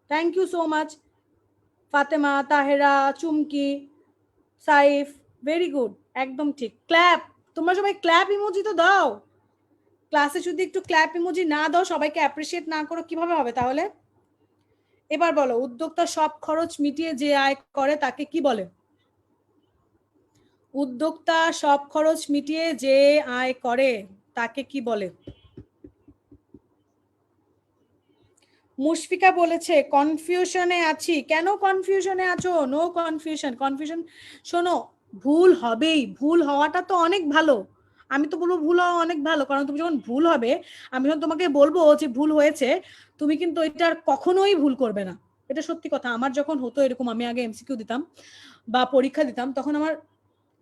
B: Thank you so much Fatema, Tahera, Chumki, Saif, very good, একদম ঠিক। ক্ল্যাপ, তোমরা সবাই ক্ল্যাপ ইমোজি তো দাও। ক্লাসে যদি একটু ক্ল্যাপ ইমোজি না দাও, সবাইকে অ্যাপ্রিশিয়েট না করো, কিভাবে হবে তাহলে? এবার বলো, উদ্যোক্তা সব খরচ মিটিয়ে যে আয় করে তাকে কি বলে? উদ্যোক্তা সব খরচ মিটিয়ে যে আয় করে তাকে কি বলে? মুশফিকা বলেছে কনফিউশনে আছি। কেন কনফিউশনে আছো? No confusion. কনফিউশন, শোনো, ভুল হবেই, ভুল হওয়াটা তো অনেক ভালো। আমি তো বলবো ভুল হওয়া অনেক ভালো, কারণ তুমি যখন ভুল হবে, আমি যখন তোমাকে বলবো যে ভুল হয়েছে, তুমি কিন্তু এটা কখনোই ভুল করবে না। এটা সত্যি কথা। আমার যখন হতো এরকম, আমি আগে এমসিকিউ দিতাম বা পরীক্ষা দিতাম, তখন আমার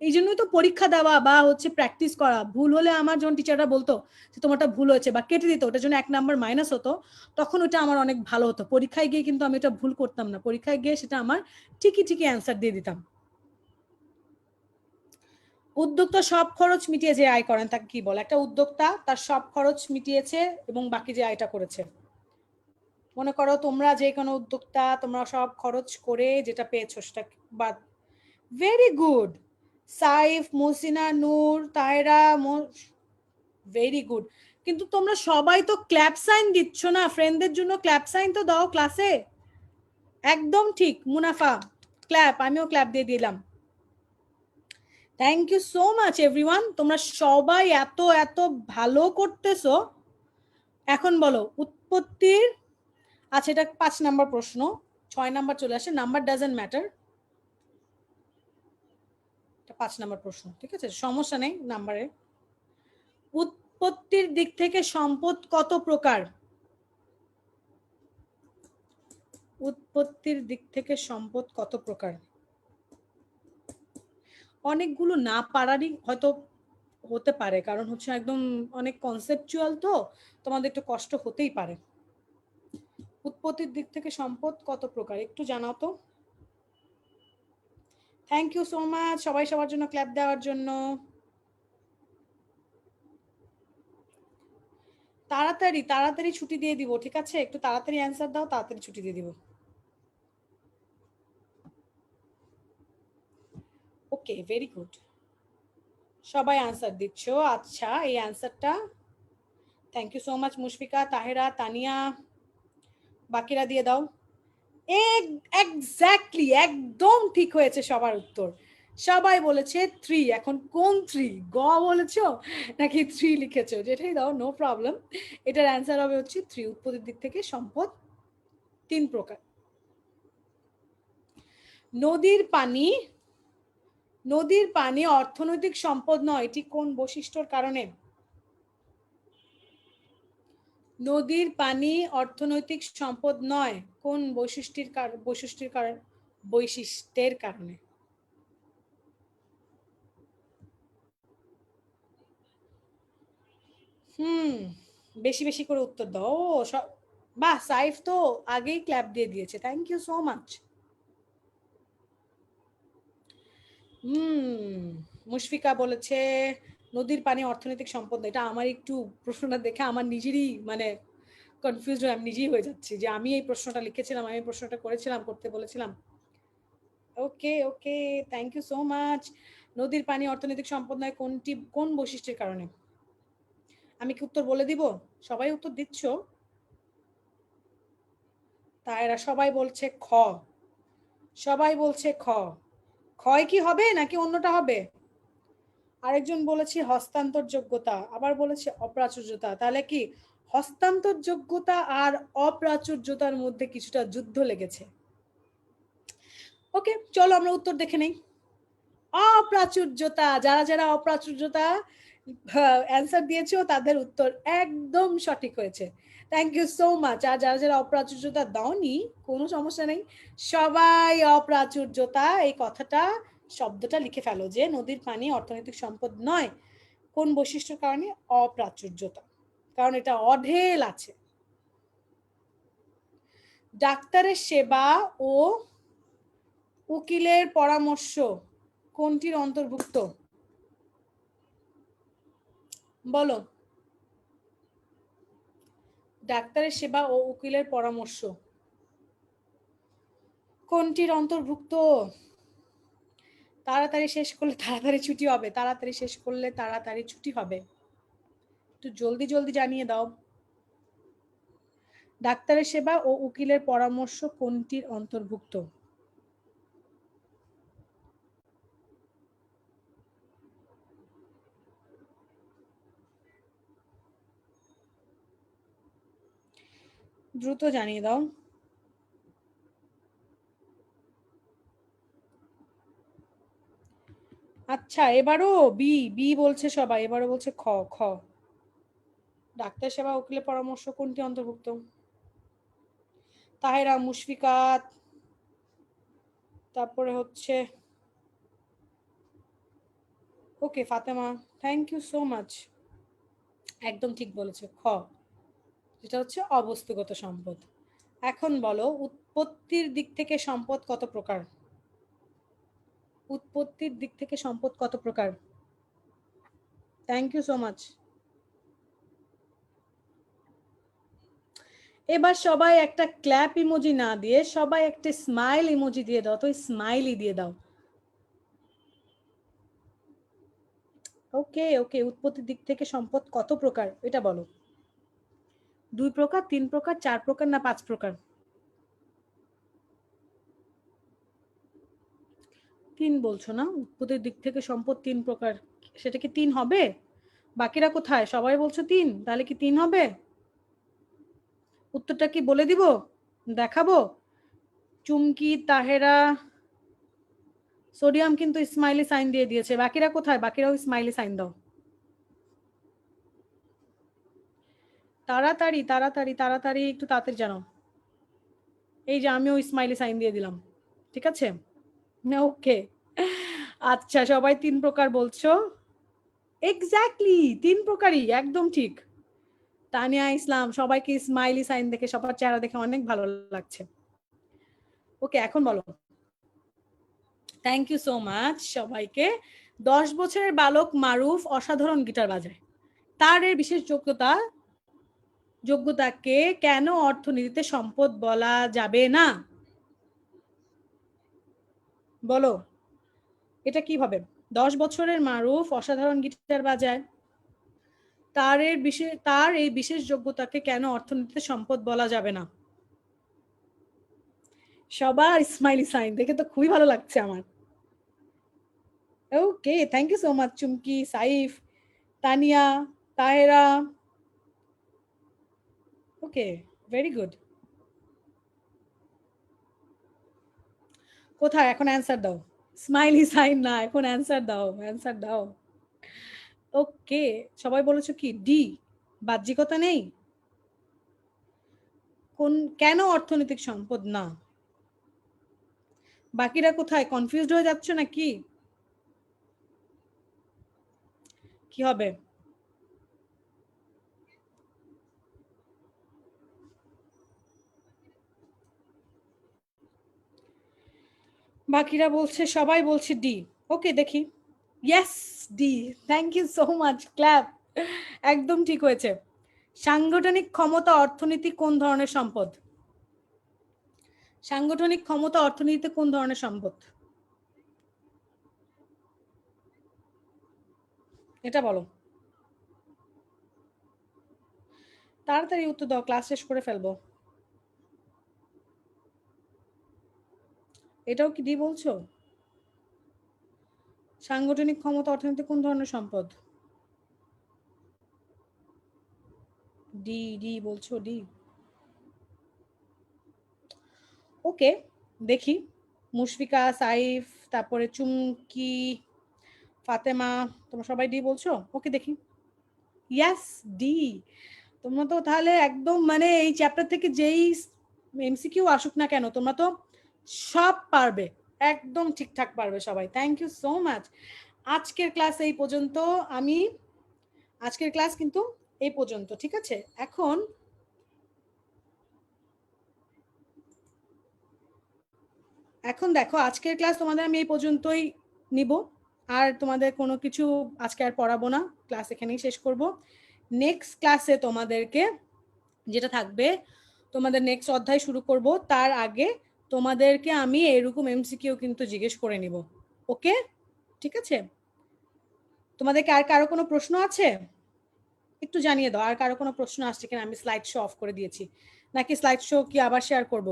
B: এই জন্যই তো পরীক্ষা দেওয়া বা হচ্ছে প্র্যাকটিস করা। ভুল হলে আমার যখন টিচাররা বলতো যে তোমারটা ভুল হয়েছে বা কেটে দিত, ওটার জন্য 1 নাম্বার মাইনাস হতো, তখন ওটা আমার অনেক ভালো হতো। পরীক্ষায় গিয়ে কিন্তু আমি এটা ভুল করতাম না, পরীক্ষায় গিয়ে সেটা আমার ঠিকই ঠিকই অ্যান্সার দিয়ে দিতাম। উদ্যোক্তা সব খরচ মিটিয়ে যে আয় করেন তাকে কি বলে? একটা উদ্যোক্তা তার সব খরচ মিটিয়েছে এবং বাকি যে আয়টা করেছে। মনে করো তোমরা যে কোনো উদ্যোক্তা, তোমরা সব খরচ করে যেটা পেয়েছো সেটা বাদ। ভেরি গুড সাইফ, মুসিনা, নূর, তাহেরা, ভেরি গুড। কিন্তু তোমরা সবাই তো ক্ল্যাপ সাইন দিচ্ছ না, ফ্রেন্ডদের জন্য ক্ল্যাপ সাইন তো দাও ক্লাসে। একদম ঠিক মুনাফা, ক্ল্যাপ, আমিও ক্ল্যাপ দিয়ে দিলাম। Thank you so much everyone, তোমরা সবাই এত এত ভালো করতেছো। এখন বলো উৎপত্তির, আচ্ছা এটা 5 নাম্বার প্রশ্ন, 6 নাম্বার চলে আসে, নাম্বার ডাজন্ট ম্যাটার, 5 নাম্বার প্রশ্ন, ঠিক আছে সমস্যা নেই নাম্বারে। উৎপত্তির দিক থেকে সম্পদ কত প্রকার? উৎপত্তির দিক থেকে সম্পদ কত প্রকার? অনেকগুলো না পারারই হয়তো হতে পারে, কারণ হচ্ছে একদম অনেক কনসেপচুয়াল, তো তোমাদের একটু কষ্ট হতেই পারে। উৎপত্তির দিক থেকে সম্পদ কত প্রকার একটু জানাও তো। থ্যাংক ইউ সো মাচ সবাই সবার জন্য ক্ল্যাপ দেওয়ার জন্য। তাড়াতাড়ি তাড়াতাড়ি ছুটি দিয়ে দিব, ঠিক আছে? একটু তাড়াতাড়ি অ্যান্সার দাও, তাড়াতাড়ি ছুটি দিয়ে দিব। ওকে ভেরি গুড, সবাই অ্যান্সার দিচ্ছ। আচ্ছা এই অ্যান্সারটা, thank you so much Mushfika, Tahera, Tania, বাকিরা দিয়ে দাও। এক্স্যাক্টলি একদম ঠিক হয়েছে সবার উত্তর, সবাই বলেছে 3। এখন কোন 3 গ বলেছো নাকি 3 লিখেছো, যেটাই দাও নো প্রবলেম, এটার অ্যান্সার হবে হচ্ছে 3। উৎপত্তির দিক থেকে সম্পদ 3 প্রকার। নদীর পানি, নদীর পানি অর্থনৈতিক সম্পদ নয়, এটি কোন বৈশিষ্ট্যর কারণে? নদীর পানি অর্থনৈতিক সম্পদ নয়, কোন বৈশিষ্ট্যের কারণে? বেশি বেশি করে উত্তর দাও। বাহ সাইফ তো আগেই ক্ল্যাপ দিয়ে দিয়েছে, thank you so much. Mushfika বলেছে নদীর পানি অর্থনৈতিক সম্পদ। এটা আমার একটু প্রশ্নটা দেখে আমার নিজেরই মানে কনফিউজ হয়ে আমি নিজেই হয়ে যাচ্ছি যে আমি এই প্রশ্নটা লিখেছিলাম, আমি এই প্রশ্নটা করেছিলাম, করতে বলেছিলাম। Okay okay thank you so much. নদীর পানি অর্থনৈতিক সম্পদ নয় কোন বৈশিষ্ট্যের কারণে? আমি কি উত্তর বলে দিব? সবাই উত্তর দিচ্ছ, তারা সবাই বলছে খ, সবাই বলছে খ। ক্ষয় কি হবে নাকি অন্যটা হবে? আরেকজন বলেছে হস্তান্তর যোগ্যতা, আবার বলেছে অপ্রাচুর্যতা। তাহলে কি হস্তান্তর যোগ্যতা আর অপ্রাচুর্যতার মধ্যে কিছুটা যুদ্ধ লেগেছে। ওকে চলো আমরা উত্তর দেখে নেই। অপ্রাচুর্যতা, যারা যারা অপ্রাচুর্যতা অ্যান্সার দিয়েছো তাদের উত্তর একদম সঠিক হয়েছে, থ্যাংক ইউ সো মাচ। আর যারা যারা অপ্রাচুর্যতা দাওনি কোনো সমস্যা নেই, সবাই অপ্রাচুর্যতা এই কথাটা শব্দটা লিখে ফেলো যে নদীর পানি অর্থনৈতিক সম্পদ নয়, কোন বৈশিষ্ট্যের কারণে? অপ্রাচুর্যতা, কারণ এটা অঢেল আছে। ডাক্তারের সেবা ও উকিলের পরামর্শ কোনটির অন্তর্ভুক্ত? বলো। ডাক্তারের সেবা ও উকিলের পরামর্শ কোনটির অন্তর্ভুক্ত? তাড়াতাড়ি শেষ করলে তাড়াতাড়ি ছুটি হবে, তাড়াতাড়ি শেষ করলে তাড়াতাড়ি ছুটি হবে, একটু জলদি জলদি জানিয়ে দাও। ডাক্তারের সেবা ও উকিলের পরামর্শ কোনটির অন্তর্ভুক্ত? দ্রুত জানিয়ে দাও। আচ্ছা এবারও বি বি বলছে সবাই, এবারও বলছে খ খ। ডাক্তার সেবা উকিলের পরামর্শ কোনটি অন্তর্ভুক্ত? তাহেরা, মুশফিকাত, তারপরে হচ্ছে okay Fatema, thank you so much, একদম ঠিক বলেছে খ, যেটা হচ্ছে অবস্তুগত সম্পদ। এখন বলো উৎপত্তির দিক থেকে সম্পদ কত প্রকার? উৎপত্তির দিক থেকে সম্পদ কত প্রকার? Thank you so much. এবার সবাই একটা ক্ল্যাপ ইমোজি না দিয়ে সবাই একটা স্মাইল ইমোজি দিয়ে দাও, তো স্মাইলি দিয়ে দাও। ওকে ওকে, উৎপত্তির দিক থেকে সম্পদ কত প্রকার এটা বলো। 2 প্রকার, 3 প্রকার, 4 প্রকার না 5 প্রকার? 3 বলছো না? উৎপত্তির দিক থেকে সম্পদ 3 প্রকার, সেটা কি 3 হবে? বাকিরা কোথায়? সবাই বলছো 3, তাহলে কি 3 হবে? উত্তরটা কি বলে দিব, দেখাবো? চুমকি, তাহেরা, সোডিয়াম কিন্তু স্মাইলি সাইন দিয়ে দিয়েছে। বাকিরা কোথায়? বাকিরাও স্মাইলি সাইন দাও তাড়াতাড়ি তাড়াতাড়ি তাড়াতাড়ি, একটু তাড়াতাড়ি জানাও। এই যে আমিও স্মাইলি সাইন দিয়ে দিলাম, ঠিক আছে? ওকে, আচ্ছা সবাই 3 প্রকার বলছো। এক্স্যাক্টলি 3 প্রকারই, একদম ঠিক। তানিয়া ইসলাম, সবাইকে স্মাইলি সাইন দেখে, সবার চেহারা দেখে অনেক ভালো লাগছে। ওকে, এখন বলো। থ্যাংক ইউ সো মাচ সবাইকে। 10 বছরের বালক মারুফ অসাধারণ গিটার বাজায়, তার এর বিশেষ যোগ্যতাকে কেন অর্থনীতিতে সম্পদ বলা যাবে না? বলো, এটা কিভাবে? 10 বছরের মারুফ অসাধারণ গিটার বাজায়, তার এই বিশেষ যোগ্যতাকে কেন অর্থনীতিতে সম্পদ বলা যাবে না? সবার স্মাইলি সাইন দেখে তো খুবই ভালো লাগছে আমার। Okay, thank you so much Chumki, Saif, Tania, Tahera. Okay, very good. কোথায় এখন অ্যান্সার দাও? স্মাইলি সাইন না, এখন অ্যান্সার দাও, অ্যান্সার দাও। ওকে, সবাই বলেছো কি ডি, বাহ্যিকতা নেই? কেন অর্থনৈতিক সম্পদ না? বাকিরা কোথায়? কনফিউজড হয়ে যাচ্ছ নাকি? কি হবে? বাকিরা বলছে, সবাই বলছে ডি। ওকে, দেখি। Yes, D. Thank you so much, clap. একদম ঠিক হয়েছে। সাংগঠনিক ক্ষমতা অর্থনীতি কোন ধরনের সম্পদ? সাংগঠনিক ক্ষমতা অর্থনীতিতে কোন ধরনের সম্পদ? এটা বলো তাড়াতাড়ি, উত্তর দাও, ক্লাস শেষ করে ফেলবো। এটাও কি ডি বলছো? সাংগঠনিক ক্ষমতা অর্থনীতি কোন ধরনের সম্পদ? ডি, ডি বলছো, ডি। ওকে, দেখি। মুশফিকা, সাইফ, তারপরে চুমকি, ফাতেমা, তোমরা সবাই ডি বলছো। ওকে, দেখি। Yes, D. তোমরা তো তাহলে একদম মানে এই চ্যাপ্টার থেকে যেই এমসিকিউ আসুক না কেন, তোমরা তো সব পারবে, একদম ঠিকঠাক পারবে সবাই। Thank you so much. আজকের ক্লাস এই পর্যন্ত। আজকের ক্লাস কিন্তু এই পর্যন্ত, ঠিক আছে? এখন দেখো, আজকের ক্লাস তোমাদের আমি এই পর্যন্তই নিব, আর তোমাদের কোনো কিছু আজকে আর পড়াবো না, ক্লাস এখানেই শেষ করব। নেক্সট ক্লাসে তোমাদেরকে যেটা থাকবে, তোমাদের নেক্সট অধ্যায় শুরু করব, তার আগে তোমাদেরকে আমি এরকম এমসিকিউ কিন্তু জিজ্ঞেস করে নিব। ওকে, ঠিক আছে? তোমাদেরকে আর কারো কোনো প্রশ্ন আছে? একটু জানিয়ে দাও, আর কারো কোনো প্রশ্ন আসছে কিনা। আমি স্লাইড শো অফ করে দিয়েছি, নাকি স্লাইড শো কি আবার শেয়ার করব?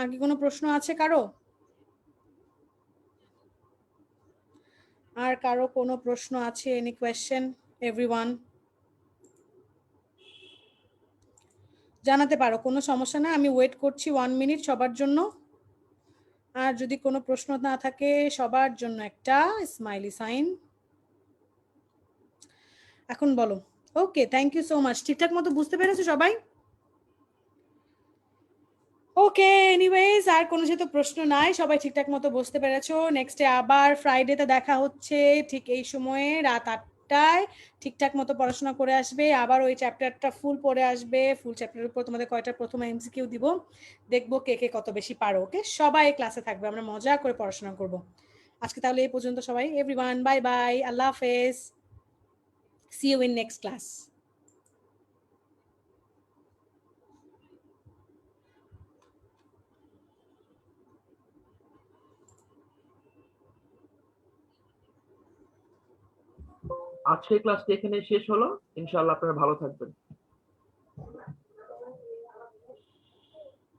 B: আর কি কোনো প্রশ্ন আছে কারো? আর কারো কোনো প্রশ্ন আছে? Any question everyone? জানাতে পারো, কোনো সমস্যা না, আমি ওয়েট করছি 1 মিনিট সবার জন্য। আর যদি কোনো প্রশ্ন না থাকে, সবার জন্য একটা স্মাইলি সাইন। এখন বলো। Okay, thank you so much. ঠিকঠাক মতো বুঝতে পেরেছো সবাই? ওকে, এনিওয়েজ, আর কোনো যেহেতু প্রশ্ন নাই, সবাই ঠিকঠাক মতো বুঝতে পেরেছো। নেক্সটে আবার ফ্রাইডেতে দেখা হচ্ছে ঠিক এই সময়ে, রাত 8টায়। ঠিকঠাক মতো পড়াশোনা করে আসবে, আবার ওই চ্যাপ্টারটা ফুল পড়ে আসবে। ফুল চ্যাপ্টারের উপর তোমাদের কয়টা প্রথম এমসিকিউ দিব, দেখবো কে কে কত বেশি পারো। ওকে, সবাই ক্লাসে থাকবে, আমরা মজা করে পড়াশোনা করবো। আজকে তাহলে এই পর্যন্ত সবাই, এভরিওয়ান বাই বাই, আল্লাহ হাফেজ, see you in next class.
A: আজকের ক্লাসটি এখানে শেষ হলো। ইনশাআল্লাহ আপনারা ভালো থাকবেন।